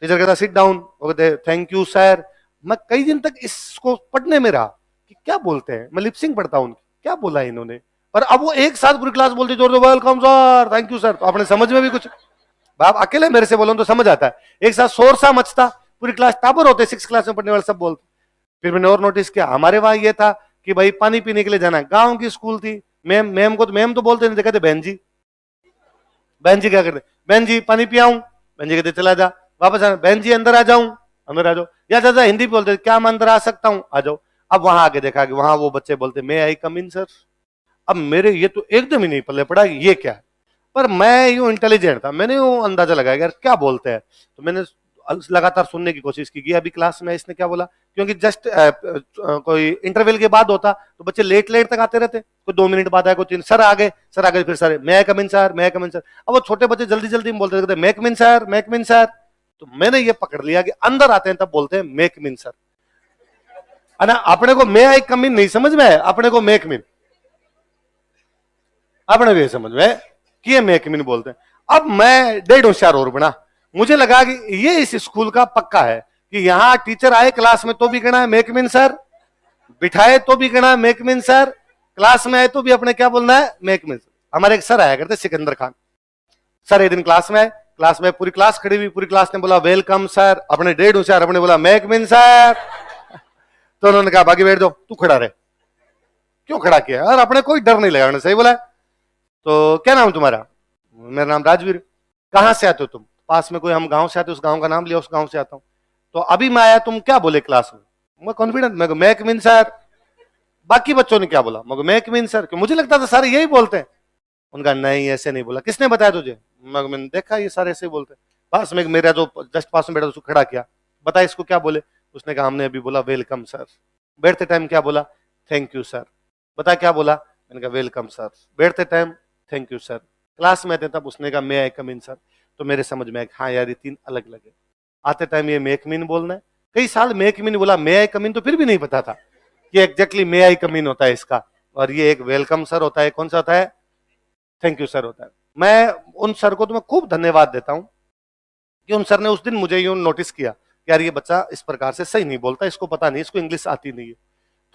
टीचर कहता सिट डाउन, वो कहते थैंक यू सर। मैं कई दिन तक इसको पढ़ने में रहा कि क्या बोलते हैं, मैं लिपसिंग पढ़ता हूं क्या बोला इन्होंने। पर अब वो एक साथ पूरी क्लास बोलती जोर से welcome sir thank you sir, तो अपने समझ में भी कुछ, आप अकेले मेरे से बोलो तो समझ आता है, एक साथ शोर सा मचता, पूरी क्लास टाबर होते 6 क्लास में पढ़ने वाले सब बोलते। फिर मैंने और नोटिस किया, हमारे वहां ये था कि भाई पानी पीने के लिए जाना है, गांव की स्कूल थी, मैम मैम को तो मैम तो बोलते नहीं, कहते बहन जी। बहन जी क्या करते, बहन जी पानी पियाऊं, बहन जी कहते चला जा, वापस आना, बहन जी अंदर आ जाऊं, अंदर आ जाओ, या चाचा हिंदी बोलते क्या मैं अंदर आ सकता हूं, आ जाओ। अब वहां आके देखा कि वहां वो बच्चे बोलते मैं आई कम इन सर। अब मेरे ये तो एकदम ही नहीं पल्ले पड़ा ये क्या है, पर मैं यूं इंटेलिजेंट था, मैंने यूं अंदाजा लगाया यार क्या बोलते हैं। तो मैंने लगातार सुनने की कोशिश की अभी क्लास में इसने क्या बोला, क्योंकि जस्ट कोई इंटरवल के बाद होता तो बच्चे लेट लेट तक आते रहते, कोई 2 मिनट बाद आए, कोई 3, सर आ गए, सर आ गए, फिर सर मैं कम इन सर, मैं कम इन सर। अब वो छोटे बच्चे जल्दी जल्दी में बोलते रहते मैं कम इन सर, मैं कम इन सर। तो मैंने ये पकड़ लिया कि अंदर आते हैं तब बोलते हैं मेक मिन सर, है ना। अपने को मे आई कम इन नहीं समझ में है, अपने को मेक मिन, अपने भी समझ में कि ये मेक मिन बोलते हैं। अब मैं 1.5 होशियार और बना, मुझे लगा कि ये इस स्कूल का पक्का है कि यहां टीचर आए क्लास में तो भी कहना है मेक मिन सर, बिठाए तो भी कहना है मेक मिन सर, क्लास में आए तो भी अपने क्या बोलना है मेक मिन सर। हमारे एक सर आया करते सिकंदर खान सर, एक दिन क्लास में आए, क्लास में पूरी क्लास खड़ी हुई, पूरी क्लास ने बोला वेलकम सर, अपने 1.5 होशियार अपने बोला मेक मिन सर। तो उन्होंने कहा बाकी बैठ जाओ, तू खड़ा रहे। क्यों खड़ा किया, और अपने कोई डर नहीं लगा, उन्होंने सही बोला। तो क्या नाम तुम्हारा, मेरा नाम राजवीर। कहां से आते हो तुम, पास में कोई हम गांव से आते, उस गांव का नाम लिया, उस गांव से आता हूं। तो अभी मैं आया, तुम क्या बोले क्लास में, मैं कॉन्फिडेंट, मैं मेक मिन सर। बाकी बच्चों ने क्या बोला, मैं मेक मिन सर, क्यों मुझे लगता था सारे यही बोलते हैं। उनका नहीं ऐसे नहीं बोला, किसने बताया तुझे, मैंने देखा ये सारे ऐसे ही बोलते हैं। पास में मेरा जो जस्ट पास में बैठा उसको खड़ा किया, बता इसको क्या बोले, उसने कहा हमने अभी बोला वेलकम सर। बैठते टाइम क्या बोला, थैंक यू सर। बता क्या बोला, मैंने कहा वेलकम सर। बैठते time thank you sir. Class में आते तब उसने कहा मे आई कम इन सर। तो मेरे समझ में आया हाँ यार ये 3 अलग अलग है। आते टाइम ये मेक मीन बोलना है, कई साल मेक मीन बोला, मे आई कम इन तो फिर भी नहीं पता था कि एग्जैक्टली मे आई कम इन होता है इसका, और ये एक वेलकम सर होता है, कौन सा होता है, थैंक यू सर होता है। मैं उन सर को तो मैं खूब धन्यवाद देता हूं कि उन सर ने उस दिन मुझे यूं नोटिस किया कि यार ये बच्चा इस प्रकार से सही नहीं बोलता, इसको पता नहीं, इसको इंग्लिश आती नहीं है।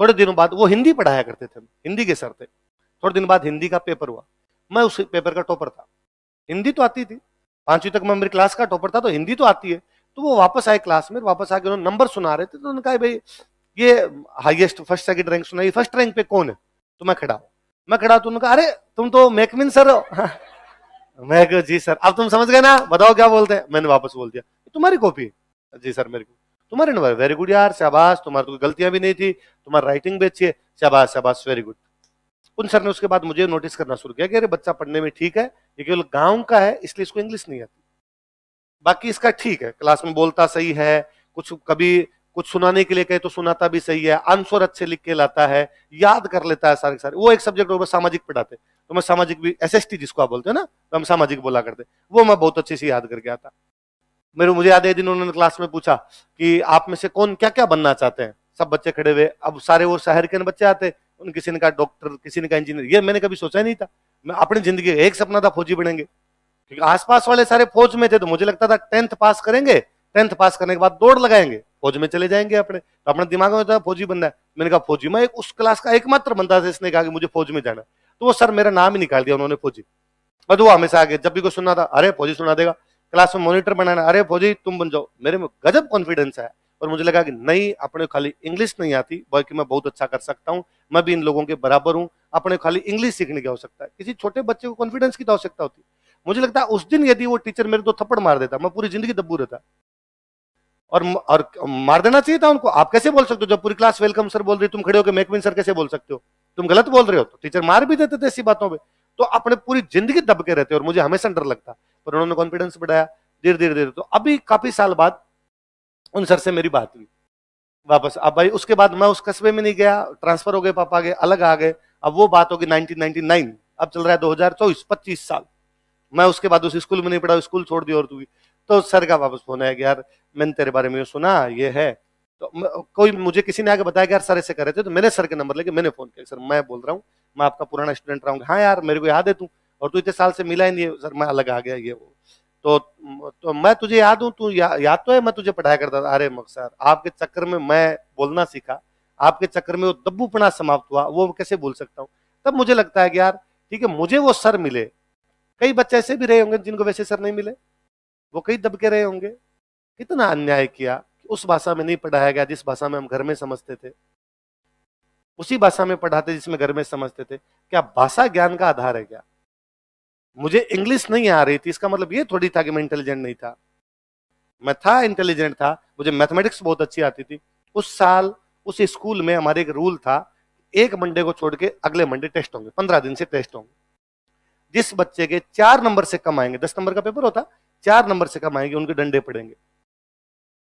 थोड़े दिनों बाद वो हिंदी पढ़ाया करते थे, हिंदी के सर थे। थोड़े दिन बाद हिंदी का पेपर हुआ, मैं उस पेपर का टॉपर था, हिंदी तो आती थी, 5वीं तक मैं मेरी क्लास का टॉपर था, तो हिंदी तो आती है। तो वो वापस आए क्लास में, वापस आके उन्होंने नंबर सुना रहे थे, तो उन्होंने कहा भाई ये हाईएस्ट फर्स्ट सेकंड रैंक सुनाई, फर्स्ट रैंक पे कौन है। तो मैं खड़ा तो उन्होंने कहा अरे तुम तो मेकमिन सर हो। मैं कहा जी सर, अब तुम समझ गए ना, बताओ क्या बोलते हैं। मैंने वापस बोल दिया तुम्हारी कॉपी, जी सर मेरी कॉपी। तुम्हारे नंबर, वेरी गुड यार, शाबाश, तुम्हारी तो गलतियां भी नहीं थी, तुम्हारी राइटिंग भी अच्छी है, शाबाश शाबाश, वेरी गुड। उन सर ने उसके बाद मुझे नोटिस करना शुरू किया कि अरे बच्चा पढ़ने में ठीक है, ये केवल गांव का है इसलिए इसको इंग्लिश नहीं आती, बाकी इसका ठीक है, क्लास में बोलता सही है, कुछ कभी कुछ सुनाने के लिए कहे तो सुनाता भी सही है, आंसर अच्छे लिख के लाता है, याद कर लेता है सारे सारे। वो एक सब्जेक्ट वो सामाजिक पढ़ाते, तो मैं सामाजिक भी, एसएसटी जिसको आप बोलते हैं ना, तो हम सामाजिक बोला करते, वो मैं बहुत अच्छे से याद करके आता। मुझे याद है एक दिन उन्होंने क्लास में पूछा कि आप में से कौन क्या क्या बनना चाहते हैं, सब बच्चे खड़े हुए, अब सारे वो शहर के बच्चे आते, उन किसी ने कहा डॉक्टर, किसी ने कहा इंजीनियर। ये मैंने कभी सोचा ही नहीं था, मैं अपनी जिंदगी एक सपना था फौजी बनेंगे, क्योंकि आसपास वाले सारे फौज में थे, तो मुझे लगता था 10th पास करेंगे, 10th पास करने के बाद दौड़ लगाएंगे, फौज में चले जाएंगे अपने, तो अपने दिमाग में था फौजी बनना है। मैंने कहा फौजी, मैं उस क्लास का एकमात्र बंदा था इसने कहा कि मुझे फौज में जाना, तो वो सर मेरा नाम ही निकाल दिया उन्होंने, फौजी। बस वो हमेशा आगे जब भी कुछ सुनना था, अरे फौजी सुना देगा, क्लास में मॉनिटर बनाना, अरे फौजी तुम बन जाओ। मेरे में गजब कॉन्फिडेंस है, और मुझे लगा कि नहीं, अपने खाली इंग्लिश नहीं आती बल्कि मैं बहुत अच्छा कर सकता हूँ, मैं भी इन लोगों के बराबर हूँ, अपने खाली इंग्लिश सीखने की आवश्यकता है, किसी छोटे बच्चे को कॉन्फिडेंस की तो आवश्यकता होती है। मुझे लगता है उस दिन यदि वो टीचर मेरे 2 थप्पड़ मार देता, मैं पूरी जिंदगी दब्बू रहता, और मार देना चाहिए था उनको। आप कैसे बोल सकते हो, जब पूरी क्लास वेलकम सर बोल रही, तुम खड़े होकर मेकमिन सर कैसे बोल सकते हो, तुम गलत बोल रहे हो। तो टीचर मार भी देते थे ऐसी बातों पे, तो अपने पूरी जिंदगी दब के रहते, और मुझे हमेशा डर लगता, पर उन्होंने कॉन्फिडेंस बढ़ाया धीरे धीरे धीरे। तो अभी काफी साल बाद उन सर से मेरी बात हुई वापस। अब भाई उसके बाद मैं उस कस्बे में नहीं गया, ट्रांसफर हो गए, पापा गए, अलग आ गए। अब वो बात होगी 1999, अब चल रहा है 2024, 25 साल। मैं उसके बाद उस स्कूल में नहीं पढ़ा, स्कूल छोड़ दिया और तू भी। तो सर का वापस फोन आया कि यार मैंने तेरे बारे में सुना, ये है। तो कोई मुझे किसी ने आके बताया कि यार सर ऐसे कर रहे थे, तो मैंने सर के नंबर लेके मैंने फोन किया, सर मैं बोल रहा हूँ, मैं आपका पुराना स्टूडेंट रहा हूँ। हाँ यार मेरे को याद है तू, और तू इतने साल से मिला ही नहीं है। सर मैं अलग आ गया, ये वो। तो मैं तुझे याद हूँ, तू याद तो है मैं तुझे पढ़ाया करता था। अरे मग सर आपके चक्कर में मैं बोलना सीखा, आपके चक्कर में वो दब्बूपना समाप्त हुआ, वो कैसे बोल सकता हूँ। तब मुझे लगता है कि यार ठीक है, मुझे वो सर मिले, कई बच्चे ऐसे भी रहे होंगे जिनको वैसे सर नहीं मिले, वो कई दब के रहे होंगे। कितना अन्याय किया, उस भाषा में नहीं पढ़ाया गया जिस भाषा में हम घर में समझते थे, उसी भाषा में पढ़ाते जिसमें घर में समझते थे। क्या भाषा ज्ञान का आधार है क्या? मुझे इंग्लिश नहीं आ रही थी, इसका मतलब ये थोड़ी था कि मैं इंटेलिजेंट नहीं था। मैं था, इंटेलिजेंट था, मुझे मैथमेटिक्स बहुत अच्छी आती थी। उस साल उस स्कूल में हमारे एक रूल था, एक मंडे को छोड़ के अगले मंडे टेस्ट होंगे, 15 दिन से टेस्ट होंगे। जिस बच्चे के 4 नंबर से कम आएंगे, 10 नंबर का पेपर होता, 4 नंबर से कम आएंगे, उनके डंडे पड़ेंगे।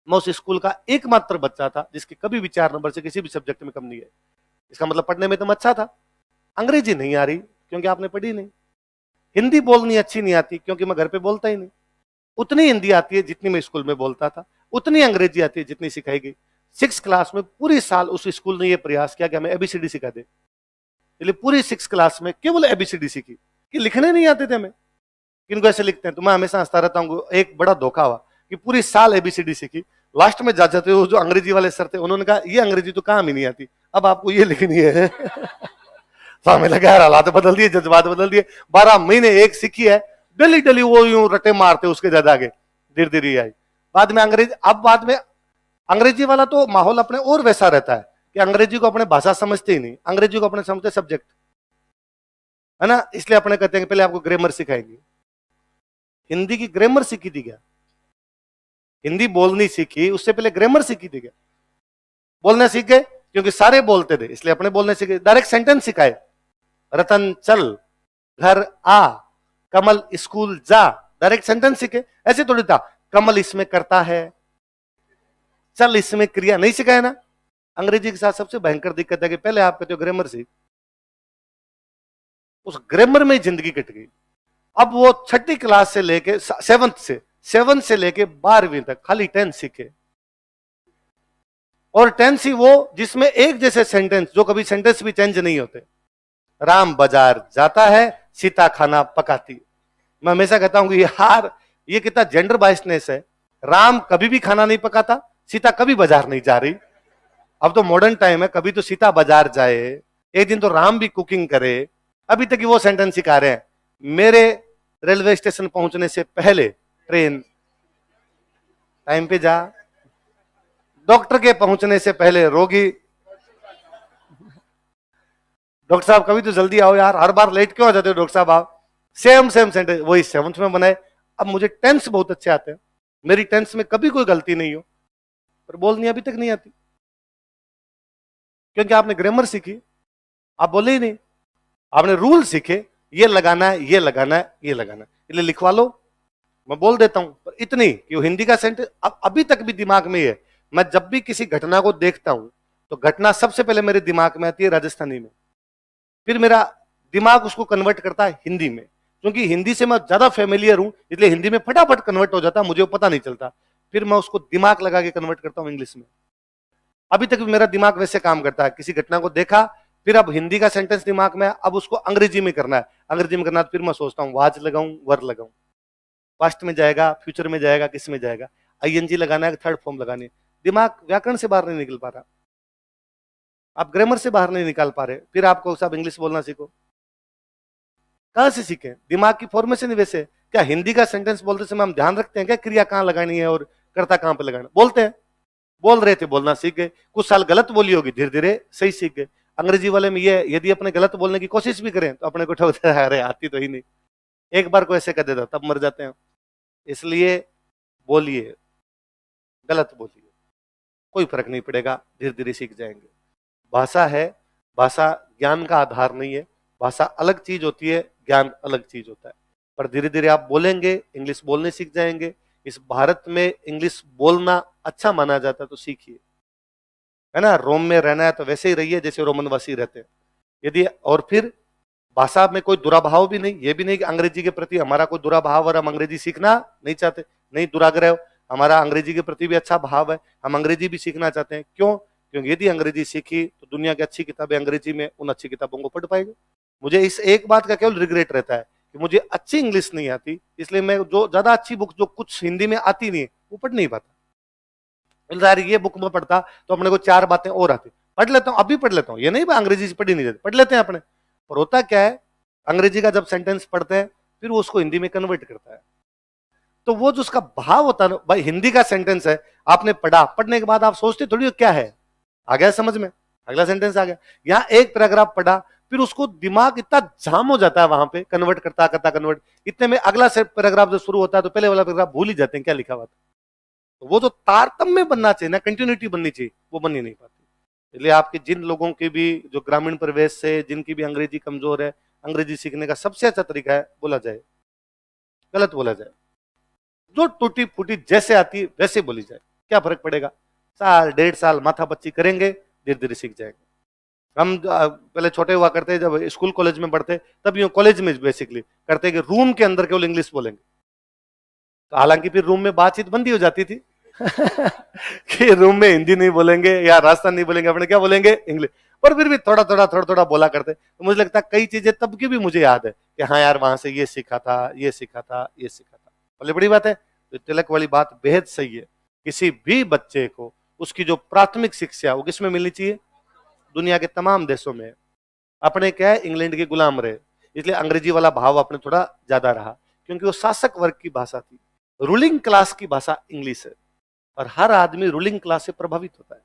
मैं उस स्कूल का एकमात्र बच्चा था जिसके कभी भी 4 नंबर से किसी भी सब्जेक्ट में कम नहीं है। इसका मतलब पढ़ने में तो मैं अच्छा था। अंग्रेजी नहीं आ रही क्योंकि आपने पढ़ी नहीं। हिंदी बोलनी अच्छी नहीं आती क्योंकि मैं घर पे बोलता ही नहीं। उतनी हिंदी आती है जितनी मैं स्कूल में बोलता था, उतनी अंग्रेजी आती है जितनी सिखाई गई। 6 क्लास में पूरी साल उस स्कूल ने यह प्रयास किया कि हमें एबीसीडी सिखा दे, इसलिए पूरी 6 क्लास में केवल एबीसीडी सीखी कि लिखने नहीं आते थे हमें। किनको ऐसे लिखते हैं तो मैं हमेशा हंसता रहता हूँ। एक बड़ा धोखा हुआ कि पूरी साल एबीसीडी सीखी, लास्ट में जा जाते हो जो अंग्रेजी वाले सर थे उन्होंने कहा ये अंग्रेजी तो काम ही नहीं आती, अब आपको ये लिखनी है। तो हमें लगा यार हालात बदल दिए, जज्बात बदल दिए। 12 महीने एक सीखी है, डेली डेली वो यूं रटे मारते उसके ज्यादा आगे धीरे धीरे आई। बाद में अंग्रेजी, अब बाद में अंग्रेजी वाला तो माहौल अपने और वैसा रहता है कि अंग्रेजी को अपने भाषा समझते ही नहीं, अंग्रेजी को अपने समझते सब्जेक्ट, है ना। इसलिए अपने कहते हैं कि पहले आपको ग्रामर सिखाएंगे। हिंदी की ग्रामर सीखी थी क्या? हिंदी बोलनी सीखी उससे पहले ग्रामर सीखी थी क्या? बोलने सीख गए क्योंकि सारे बोलते थे इसलिए अपने बोलने सीखे। डायरेक्ट सेंटेंस सिखाए, रतन चल, घर आ, कमल स्कूल जा, डायरेक्ट सेंटेंस सीखे। ऐसे थोड़ी था कमल इसमें करता है, चल इसमें क्रिया, नहीं सिखाया ना। अंग्रेजी के साथ सबसे भयंकर दिक्कत है कि पहले आप कहते हो ग्रामर सीख, उस ग्रामर में जिंदगी कट गई। अब वो 6ठी क्लास से लेके 7th से लेके 12वीं तक खाली 10 सीखे, और 10 ही वो जिसमें एक जैसे सेंटेंस, जो कभी सेंटेंस भी चेंज नहीं होते। राम बाजार जाता है, सीता खाना पकाती। मैं हमेशा कहता हूं कि यार ये कितना जेंडर बायसनेस है। राम कभी भी खाना नहीं पकाता, सीता कभी बाजार नहीं जा रही। अब तो मॉडर्न टाइम है, कभी तो सीता बाजार जाए, एक दिन तो राम भी कुकिंग करे। अभी तक वो सेंटेंस सिखा रहे हैं, मेरे रेलवे स्टेशन पहुंचने से पहले ट्रेन टाइम पे जा, डॉक्टर के पहुंचने से पहले रोगी, डॉक्टर साहब कभी तो जल्दी आओ यार, हर बार लेट क्यों आ जाते हो डॉक्टर साहब आप। सेम सेंटेंस वही 7th में बनाए। अब मुझे टेंस बहुत अच्छे आते हैं, मेरी टेंस में कभी कोई गलती नहीं हो, पर बोलनी अभी तक नहीं आती क्योंकि आपने ग्रामर सीखी, आप बोले ही नहीं। आपने रूल सीखे, ये लगाना है, ये लगाना है, ये लगाना है, इसलिए लिखवा लो, मैं बोल देता हूं। पर इतनी कि वो हिंदी का सेंटेंस अभी तक भी दिमाग में है। मैं जब भी किसी घटना को देखता हूं तो घटना सबसे पहले मेरे दिमाग में आती है राजस्थानी में, फिर मेरा दिमाग उसको कन्वर्ट करता है हिंदी में, क्योंकि हिंदी से मैं ज्यादा फेमिलियर हूं इसलिए हिंदी में फटाफट कन्वर्ट हो जाता है, मुझे वो पता नहीं चलता। फिर मैं उसको दिमाग लगा के कन्वर्ट करता हूं इंग्लिश में। अभी तक भी मेरा दिमाग वैसे काम करता है। किसी घटना को देखा, फिर अब हिंदी का सेंटेंस दिमाग में, अब उसको अंग्रेजी में करना है, अंग्रेजी में करना है, फिर मैं सोचता हूँ वाज लगाऊं, वर लगाऊं, पास्ट में जाएगा, फ्यूचर में जाएगा, किस में जाएगा, आईएनजी लगाना है, थर्ड फॉर्म लगानी है। दिमाग व्याकरण से बाहर नहीं निकल पा रहा, आप ग्रामर से बाहर नहीं निकाल पा रहे। फिर आपको सब इंग्लिश बोलना सीखो, कहां से सीखे? दिमाग की फॉर्मेशन वैसे। क्या हिंदी का सेंटेंस बोलते समय हम ध्यान रखते हैं क्या क्रिया कहां लगानी है और कर्ता कहां पर लगाना? बोलते हैं, बोल रहे थे, बोलना सीख गए। कुछ साल गलत बोली होगी, धीरे धीरे सही सीख गए। अंग्रेजी वाले में ये, यदि अपने गलत बोलने की कोशिश भी करें तो अपने को ठोकते हैं, अरे आती तो ही नहीं, एक बार को ऐसे कर देता तब मर जाते हैं। इसलिए बोलिए, गलत बोलिए, कोई फर्क नहीं पड़ेगा, धीरे धीरे सीख जाएंगे। भाषा है, भाषा ज्ञान का आधार नहीं है। भाषा अलग चीज होती है, ज्ञान अलग चीज होता है। पर धीरे धीरे आप बोलेंगे, इंग्लिश बोलने सीख जाएंगे। इस भारत में इंग्लिश बोलना अच्छा माना जाता है तो सीखिए, है ना। रोम में रहना है तो वैसे ही रहिए जैसे रोमनवासी रहते हैं। यदि, और फिर भाषा में कोई दुराभाव भी नहीं, ये भी नहीं कि अंग्रेजी के प्रति हमारा कोई दुराभाव और हम अंग्रेजी सीखना नहीं चाहते, नहीं, दुराग्रह। हमारा अंग्रेजी के प्रति भी अच्छा भाव है, हम अंग्रेजी भी सीखना चाहते हैं। क्यों? क्योंकि यदि अंग्रेजी सीखी तो दुनिया की अच्छी किताबें अंग्रेजी में, उन अच्छी किताबों को पढ़ पाएंगे। मुझे इस एक बात का केवल रिग्रेट रहता है कि मुझे अच्छी इंग्लिश नहीं आती, इसलिए मैं जो ज्यादा अच्छी बुक जो कुछ हिंदी में आती नहीं है वो पढ़ नहीं पाता। ये बुक में पढ़ता तो अपने को 4 बातें और आती, पढ़ लेता हूँ, अभी पढ़ लेता हूँ, ये नहीं अंग्रेजी से पढ़ी नहीं जाती, पढ़ लेते हैं अपने। पर होता क्या है, अंग्रेजी का जब सेंटेंस पढ़ते हैं फिर वो उसको हिंदी में कन्वर्ट करता है, तो वो जो उसका भाव होता है ना, भाई हिंदी का सेंटेंस है, आपने पढ़ा, पढ़ने के बाद आप सोचते थोड़ी क्या है, आ गया समझ में, अगला सेंटेंस आ गया। यहाँ एक पैराग्राफ पढ़ा, फिर उसको दिमाग इतना जाम हो जाता है वहां पे, कन्वर्ट करता करता कन्वर्ट, इतने में अगला पैराग्राफ जो शुरू होता है तो पहले वाला पैराग्राफ भूल ही जाते हैं क्या लिखा हुआ था। तो वो जो तारतम्य बनना चाहिए ना, कंटिन्यूटी बननी चाहिए, वो बन ही नहीं पाती। इसलिए आपके जिन लोगों के भी जो ग्रामीण परिवेश से, जिनकी भी अंग्रेजी कमजोर है, अंग्रेजी सीखने का सबसे अच्छा तरीका है बोला जाए, गलत बोला जाए, जो टूटी फूटी जैसे आती है वैसे बोली जाए। क्या फर्क पड़ेगा, साल 1.5 साल माथा पच्ची करेंगे, धीरे धीरे सीख जाएंगे। हम पहले छोटे हुआ करते, जब स्कूल कॉलेज में पढ़ते, तब यूं कॉलेज में बेसिकली करते कि रूम के अंदर केवल इंग्लिश बोलेंगे। तो हालांकि फिर रूम में बातचीत बंदी हो जाती थी कि रूम में हिंदी नहीं बोलेंगे या राजस्थान नहीं बोलेंगे, अपने क्या बोलेंगे, इंग्लिश। पर फिर भी थोड़ा थोड़ा बोला करते। तो मुझे लगता है कई चीजें तब की भी मुझे याद है कि हाँ यार, वहां से ये सीखा था, ये सीखा था, ये सीखा था। बोले बड़ी बात है। तो तिलक वाली बात बेहद सही है। किसी भी बच्चे को उसकी जो प्राथमिक शिक्षा वो किसमें मिलनी चाहिए, दुनिया के तमाम देशों में। अपने क्या है, इंग्लैंड के गुलाम रहे, इसलिए अंग्रेजी वाला भाव अपने थोड़ा ज्यादा रहा, क्योंकि वो शासक वर्ग की भाषा थी। रूलिंग क्लास की भाषा इंग्लिश है, और हर आदमी रूलिंग क्लास से प्रभावित होता है।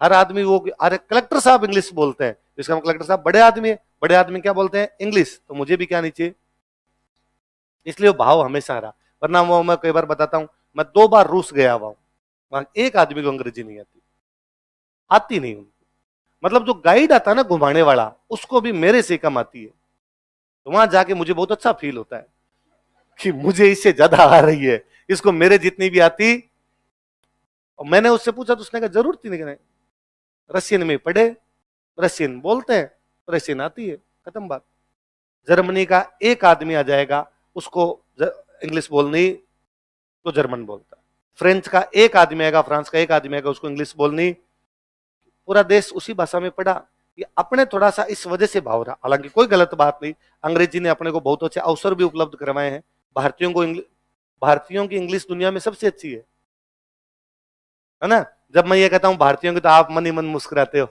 हर आदमी वो, अरे कलेक्टर साहब इंग्लिश बोलते हैं, इसका मतलब कलेक्टर साहब बड़े आदमी है, बड़े आदमी क्या बोलते हैं, इंग्लिश, तो मुझे भी क्या आनी चाहिए। इसलिए वो भाव हमेशा रहा। वरना वो मैं कई बार बताता हूं, मैं 2 बार रूस गया हुआ हूं, वहां एक आदमी को अंग्रेजी नहीं आती नहीं उनको। मतलब जो गाइड आता है ना, घुमाने वाला, उसको भी मेरे से कम आती है। तो वहां जाके मुझे बहुत अच्छा फील होता है कि मुझे इससे ज्यादा आ रही है, इसको मेरे जितनी भी आती। और मैंने उससे पूछा तो उसने कहा जरूरत ही नहीं, रशियन में पढ़े, रशियन बोलते हैं, रशियन आती है, खत्म बात। जर्मनी का एक आदमी आ जाएगा, उसको इंग्लिश बोलनी तो जर्मन बोलता है। फ्रेंच का एक आदमी आएगा, फ्रांस का एक आदमी आएगा, उसको इंग्लिश बोलनी, पूरा देश उसी भाषा में पढ़ा। ये अपने थोड़ा सा इस वजह से भाव रहा। हालांकि कोई गलत बात नहीं, अंग्रेजी ने अपने को बहुत अच्छे अवसर भी उपलब्ध करवाए हैं। भारतीयों की इंग्लिश दुनिया में सबसे अच्छी है ना। जब मैं ये कहता हूं भारतीयों की, तो आप मन ही मन मुस्कुराते हो।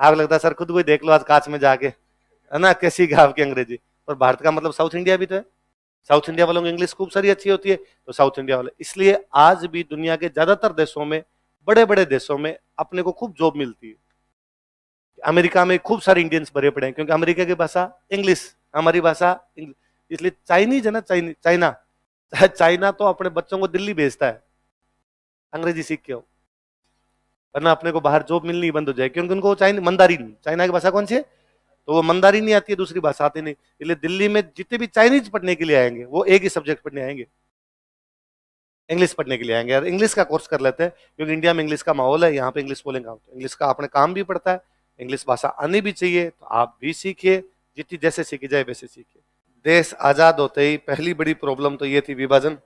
आप लगता है सर खुद को देख लो आज कांच में जाके, है ना, कैसी है आपकी अंग्रेजी। पर भारत का मतलब साउथ इंडिया भी तो है। साउथ इंडिया वालों की इंग्लिश खूब सारी अच्छी होती है, तो साउथ इंडिया वाले, इसलिए आज भी दुनिया के ज्यादातर देशों में, बड़े बड़े देशों में अपने को खूब जॉब मिलती है। अमेरिका में खूब सारे इंडियंस भरे पड़े हैं, क्योंकि अमेरिका की भाषा इंग्लिश, हमारी भाषा इंग्लिश। इसलिए चाइनीज है ना, चाइना चाइना तो अपने बच्चों को दिल्ली भेजता है अंग्रेजी सीख के हो, वरना अपने को बाहर जॉब मिलनी बंद हो जाए, क्योंकि उनको मंदारिन, चाइना की भाषा कौन सी है, तो वो मंदारिन नहीं आती है, दूसरी भाषा आती नहीं। इसलिए दिल्ली में जितने भी चाइनीज पढ़ने के लिए आएंगे, वो एक ही सब्जेक्ट पढ़ने आएंगे, इंग्लिश पढ़ने के लिए आएंगे। और इंग्लिश का कोर्स कर लेते हैं, क्योंकि इंडिया में इंग्लिश का माहौल है, यहाँ पे इंग्लिश बोलेंगे, इंग्लिश का अपने काम भी पड़ता है, इंग्लिश भाषा आनी भी चाहिए। तो आप भी सीखिए, जितनी जैसे सीखी जाए वैसे सीखिए। देश आजाद होते ही पहली बड़ी प्रॉब्लम तो ये थी विभाजन,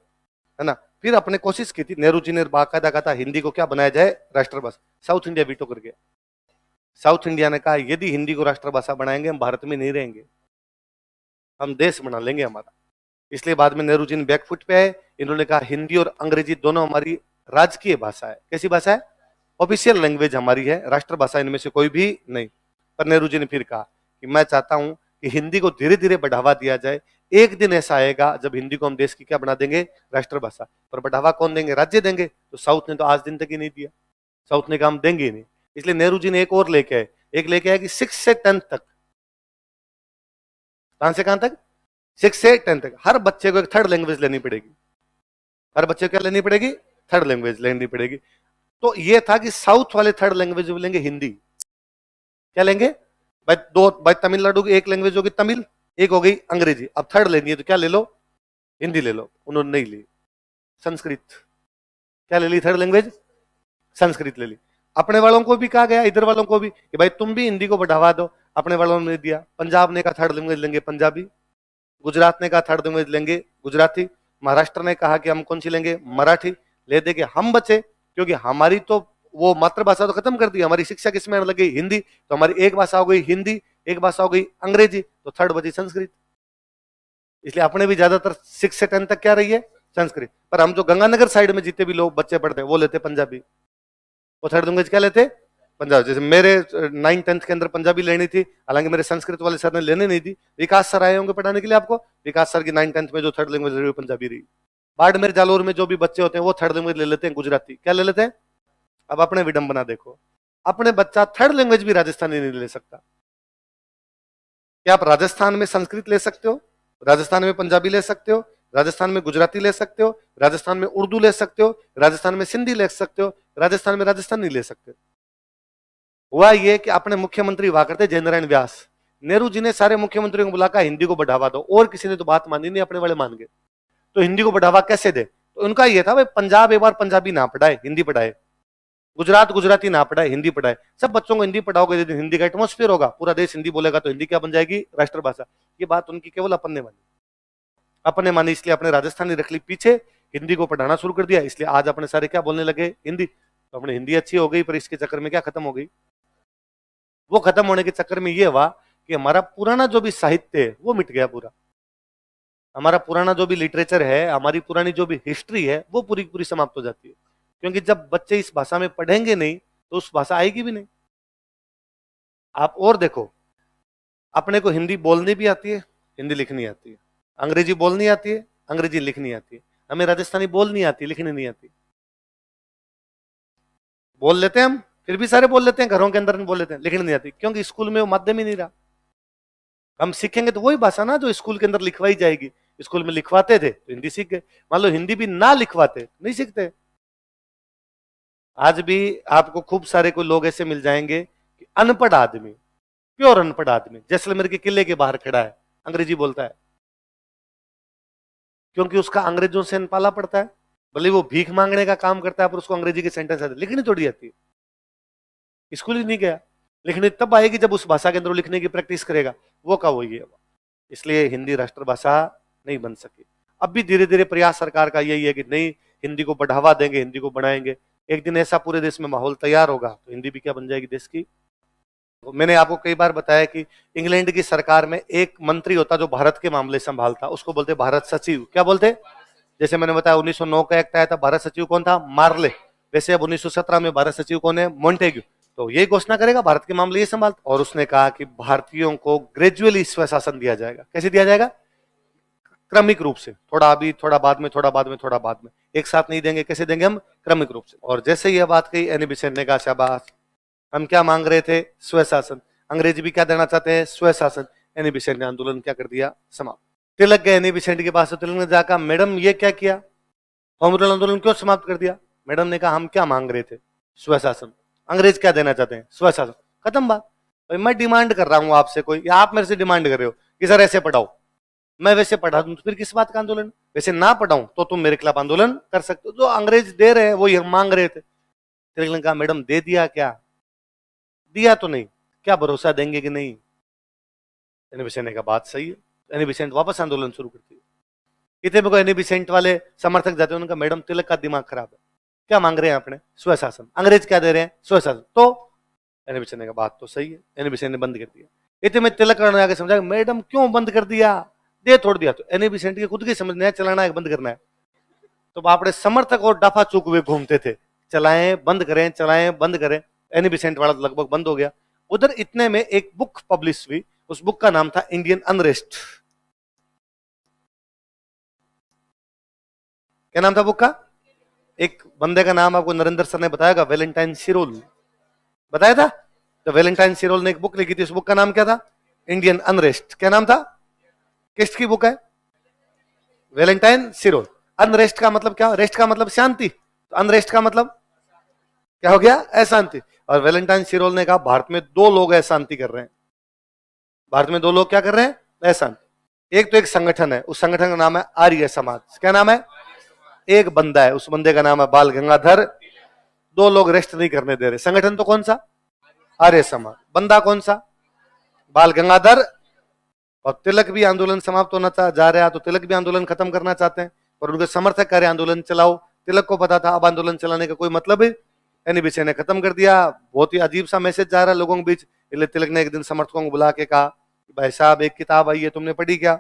है ना। फिर अपने कोशिश की थी, नेहरू जी ने बाकायदा कहा था हिंदी को क्या बनाया जाए, राष्ट्रभाषा। साउथ इंडिया वीटो कर गया। साउथ इंडिया ने कहा यदि हिंदी को राष्ट्रभाषा बनाएंगे हम भारत में नहीं रहेंगे, हम देश बना लेंगे हमारा। इसलिए बाद में नेहरू जी ने बैकफुट पे आए, इन्होंने कहा हिंदी और अंग्रेजी दोनों हमारी राजकीय भाषा है। कैसी भाषा है, ऑफिशियल लैंग्वेज हमारी है, राष्ट्रभाषा इनमें से कोई भी नहीं। पर नेहरू जी ने फिर कहा कि मैं चाहता हूं कि हिंदी को धीरे धीरे बढ़ावा दिया जाए। एक दिन ऐसा आएगा जब हिंदी को हम देश की क्या बना देंगे, राष्ट्रभाषा। पर बढ़ावा कौन देंगे, राज्य देंगे। तो साउथ ने तो आज दिन तक ही नहीं दिया, साउथ ने कहा हम देंगे ही नहीं। इसलिए नेहरू जी ने एक और लेके आए, एक लेके आए कि 6 से 10 तक, कहां से कहां तक, 6 से 10 तक हर बच्चे को एक थर्ड लैंग्वेज लेनी पड़ेगी। हर बच्चे को क्या लेनी पड़ेगी, थर्ड लैंग्वेज लेनी पड़ेगी। तो ये था कि साउथ वाले थर्ड लैंग्वेज लेंगे हिंदी। क्या लेंगे भाई, तमिलनाडु की एक लैंग्वेज होगी तमिल, एक हो गई अंग्रेजी। अब थर्ड लेनी है तो क्या ले लो, हिंदी ले लो। उन्होंने नहीं ली, संस्कृत। क्या ले ली थर्ड लैंग्वेज, संस्कृत ले ली। अपने वालों को भी कहा गया, इधर वालों को भी, कि भाई तुम भी हिंदी को बढ़ावा दो। अपने वालों ने दिया। पंजाब ने कहा थर्ड लैंग्वेज लेंगे पंजाबी, गुजरात ने कहा थर्ड लैंग्वेज लेंगे गुजराती, महाराष्ट्र ने कहा कि हम कौन सी लेंगे, मराठी। ले दे के हम बचे, क्योंकि हमारी तो वो मातृभाषा तो खत्म कर दी, हमारी शिक्षा किसमें आने लगी, हिंदी। तो हमारी एक भाषा हो गई हिंदी, एक भाषा हो गई अंग्रेजी, तो थर्ड बची संस्कृत। इसलिए अपने भी ज्यादातर 6 से 10 तक क्या रही है, संस्कृत। पर हम जो गंगानगर साइड में जितने भी लोग बच्चे पढ़ते हैं वो लेते पंजाबी, वो थर्ड लैंग्वेज क्या लेते, पंजाबी। जैसे मेरे 9-10 के अंदर पंजाबी लेनी थी, हालांकि मेरे संस्कृत वाले सर ने लेने नहीं दी। विकास सर आए होंगे पढ़ाने के लिए आपको, विकास सर की 9-10 में जो थर्ड लैंग्वेज रही पंजाबी रही। बाड़मेर जालोर में जो भी बच्चे होते हैं वो थर्ड लैंग्वेज ले लेते हैं गुजराती। क्या ले लेते हैं, अब अपने विडंबना देखो, अपने बच्चा थर्ड लैंग्वेज भी राजस्थानी नहीं ले सकता। क्या आप राजस्थान में संस्कृत ले सकते हो, राजस्थान में पंजाबी ले सकते हो, राजस्थान में गुजराती ले सकते हो, राजस्थान में उर्दू ले सकते हो, राजस्थान में सिंधी ले सकते हो, राजस्थान में राजस्थानी ले सकते हो। हुआ ये कि अपने मुख्यमंत्री हुआ करते जयनारायण व्यास, नेहरू जी ने सारे मुख्यमंत्रियों को बुलाकर हिंदी को बढ़ावा दो, और किसी ने तो बात मानी नहीं, अपने वाले मान गए। तो हिंदी को बढ़ावा कैसे दे, तो तो उनका ये था भाई पंजाब एक बार पंजाबी ना पढ़ाए, हिंदी पढ़ाए, गुजरात गुजराती ना पढ़ाए, हिंदी पढ़ाए। सब बच्चों को हिंदी पढ़ाओगे, यदि हिंदी का एटमोस्फेयर होगा, पूरा देश हिंदी बोलेगा, तो हिंदी क्या बन जाएगी? राष्ट्रभाषा। ये बात उनकी केवल अपन ने मानी, अपन ने मानी, इसलिए अपने राजस्थानी रख ली पीछे, हिंदी को पढ़ाना शुरू कर दिया। इसलिए आज अपने सारे क्या बोलने लगे? हिंदी। तो अपनी हिंदी अच्छी हो गई, पर इसके चक्कर में क्या खत्म हो गई? वो खत्म होने के चक्कर में ये हुआ कि हमारा पुराना जो भी साहित्य है वो मिट गया पूरा। हमारा पुराना जो भी लिटरेचर है, हमारी पुरानी जो भी हिस्ट्री है, वो पूरी पूरी समाप्त हो जाती है। क्योंकि जब बच्चे इस भाषा में पढ़ेंगे नहीं तो उस भाषा आएगी भी नहीं। आप और देखो, अपने को हिंदी बोलनी भी आती है, हिंदी लिखनी आती है, अंग्रेजी बोलनी आती है, अंग्रेजी लिखनी आती है। हमें राजस्थानी बोलनी आती, लिखनी नहीं आती। बोल लेते हैं हम, फिर भी सारे बोल लेते हैं, घरों के अंदर बोल लेते हैं, लिखनी नहीं आती, क्योंकि स्कूल में वो माध्यम ही नहीं रहा। हम सीखेंगे तो वही भाषा ना जो स्कूल के अंदर लिखवाई जाएगी। स्कूल में लिखवाते थे तो हिंदी सीख गए, मान लो हिंदी भी ना लिखवाते नहीं सीखते। आज भी आपको खूब सारे कोई लोग ऐसे मिल जाएंगे कि अनपढ़ आदमी, प्योर अनपढ़ आदमी, जैसलमेर के किले के बाहर खड़ा है, अंग्रेजी बोलता है, क्योंकि उसका अंग्रेजों से पाला पड़ता है। भले वो भीख मांगने का काम करता है, पर उसको अंग्रेजी के सेंटेंस आते, लिखनी थोड़ी आती है, स्कूल ही नहीं गया। लिखनी तब आएगी जब उस भाषा के अंदर लिखने की प्रैक्टिस करेगा, वो का वही है। इसलिए हिंदी राष्ट्रभाषा नहीं बन सकी। अब भी धीरे धीरे प्रयास सरकार का यही है कि नहीं, हिंदी को बढ़ावा देंगे, हिंदी को बढ़ाएंगे। एक दिन ऐसा पूरे देश में माहौल तैयार होगा तो हिंदी भी क्या बन जाएगी देश की। तो मैंने आपको कई बार बताया कि इंग्लैंड की सरकार में एक मंत्री होता जो भारत के मामले संभालता, उसको बोलते भारत सचिव। क्या बोलते? जैसे मैंने बताया 1909 का एक्ट आया था, भारत सचिव कौन था? मार्ले। वैसे अब 1917 में भारत सचिव कौन है? मोंटेग्यू। तो ये घोषणा करेगा भारत के मामले ये संभालता, और उसने कहा कि भारतीयों को ग्रेजुअली स्वशासन दिया जाएगा। कैसे दिया जाएगा? क्रमिक रूप से, थोड़ा अभी, थोड़ा बाद में, थोड़ा बाद में, थोड़ा बाद में, एक साथ नहीं देंगे। कैसे देंगे हम? क्रमिक रूप से। और जैसे ये बात कही, एनी बेसेंट ने कहा शाबाश, हम क्या मांग रहे थे? स्वशासन। अंग्रेजी भी क्या देना चाहते हैं? स्वशासन। एनी बेसेंट ने आंदोलन क्या कर दिया? समाप्त। तिलक गए एनी बेसेंट के पास, तो तिलक ने जाकर, मैडम ये क्या किया, होम रूल आंदोलन क्यों समाप्त कर दिया? मैडम ने कहा हम क्या मांग रहे थे? स्वशासन। अंग्रेज क्या देना चाहते हैं? स्वशासन। खत्म बात। भाई मैं डिमांड कर रहा हूं आपसे कोई, या आप मेरे से डिमांड कर रहे हो कि सर ऐसे पढ़ाओ, मैं वैसे पढ़ा दूं, तो फिर किस बात का आंदोलन? वैसे ना पढ़ाऊं तो तुम मेरे खिलाफ आंदोलन कर सकते हो। जो अंग्रेज दे रहे हैं वो हम मांग रहे थे। तिलक ने कहा मैडम दे दिया क्या? दिया तो नहीं, क्या भरोसा देंगे कि नहीं? एनी बेसेंट ने कहा बात सही है। एनी बेसेंट वापस आंदोलन शुरू करती है। इतने को एनी बेसेंट वाले समर्थक जाते हैं, उनका मैडम तिलक का दिमाग खराब है, क्या मांग रहे हैं आपने? स्वशासन। अंग्रेज क्या दे रहे हैं? स्वशासन। तो एनी बेसेंट ने कहा बात तो सही है। एनी बेसेंट ने बंद कर दिया। इतने में तिलक ने आगे समझा, मैडम क्यों बंद कर दिया? दे थोड़ दिया। तो एनी बेसेंट की खुद की समझना है, चलाना है बंद करना है। तो अपने समर्थक और डाफा चूक हुए घूमते थे, चलाएं बंद करें, चलाएं बंद करें। एनी बेसेंट वाला लगभग बंद हो गया। उधर इतने में एक बुक पब्लिश हुई, उस बुक का नाम था इंडियन अनरेस्ट। क्या नाम था बुक का? एक बंदे का नाम आपको नरेंद्र सर ने बताया, वैलेंटाइन सिरोल बताया था। तो वैलेंटाइन सिरोल ने एक बुक लिखी थी, उस बुक का नाम क्या था? Indian unrest. क्या नाम था? किसकी बुक है? वैलेंटाइन सिरोल। अनरेस्ट का मतलब क्या? रेस्ट का मतलब शांति, तो अनरेस्ट का मतलब क्या हो गया? अशांति। और वैलेंटाइन सिरोल ने कहा भारत में दो लोग अशांति कर रहे हैं। भारत में दो लोग क्या कर रहे हैं? अशांति। एक तो एक संगठन है, उस संगठन का नाम है आर्य समाज। क्या नाम है? एक बंदा है, उस बंदे का नाम है बाल गंगाधर। दो लोग रेस्ट नहीं करने दे रहे। संगठन तो कौन सा? आर्य समाज। बंदा कौन सा? बाल गंगाधर। और तिलक भी आंदोलन समाप्त होना जा रहा है, तो तिलक भी आंदोलन खत्म करना चाहते हैं, और उनके समर्थक कह रहे आंदोलन चलाओ। तिलक को पता था अब आंदोलन चलाने का कोई मतलब है। एनी बेसेंट ने खत्म कर दिया। बहुत ही अजीब सा मैसेज जा रहा है लोगों के बीच। इसलिए तिलक ने एक दिन समर्थकों को बुला के कहा, भाई साहब एक किताब आई है, तुमने पढ़ी क्या?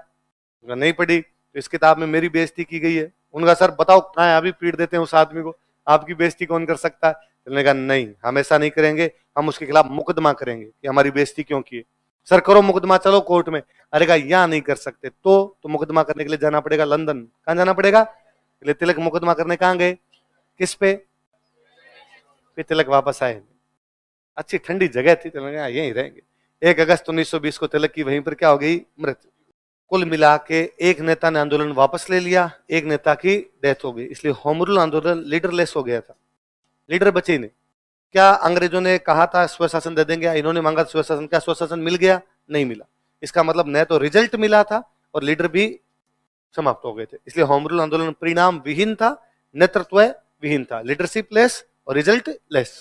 नहीं पढ़ी। तो इस किताब में मेरी बेइज्जती की गई है। उनका सर बताओ कहाँ है, अभी पीट देते हैं उस आदमी को, आपकी बेइज्जती कौन कर सकता है? तिलक कहा नहीं, हम ऐसा नहीं करेंगे, हम उसके खिलाफ मुकदमा करेंगे कि हमारी बेइज्जती क्यों की। सर करो मुकदमा, चलो कोर्ट में। अरे कहा यहाँ नहीं कर सकते, तो मुकदमा करने के लिए जाना पड़ेगा लंदन। कहाँ जाना पड़ेगा? तिलक मुकदमा करने कहाँ गए? किस पे? फिर तिलक वापस आए। अच्छी ठंडी जगह थी, तिलक यहीं रहेंगे। 1 अगस्त 1920 को तिलक की वहीं पर क्या हो गई? मृत्यु। कुल मिला के एक नेता ने आंदोलन वापस ले लिया, एक नेता की डेथ हो गई। इसलिए होम रूल आंदोलन लीडरलेस हो गया था, लीडर बचे ही नहीं। क्या अंग्रेजों ने कहा था स्वशासन दे देंगे, इन्होंने मांगा स्वशासन, क्या स्वशासन मिल गया? नहीं मिला। इसका मतलब न तो रिजल्ट मिला था और लीडर भी समाप्त हो गए थे। इसलिए होम रूल आंदोलन परिणाम विहीन था, नेतृत्व विहीन था, लीडरशिप लेस और रिजल्ट लेस।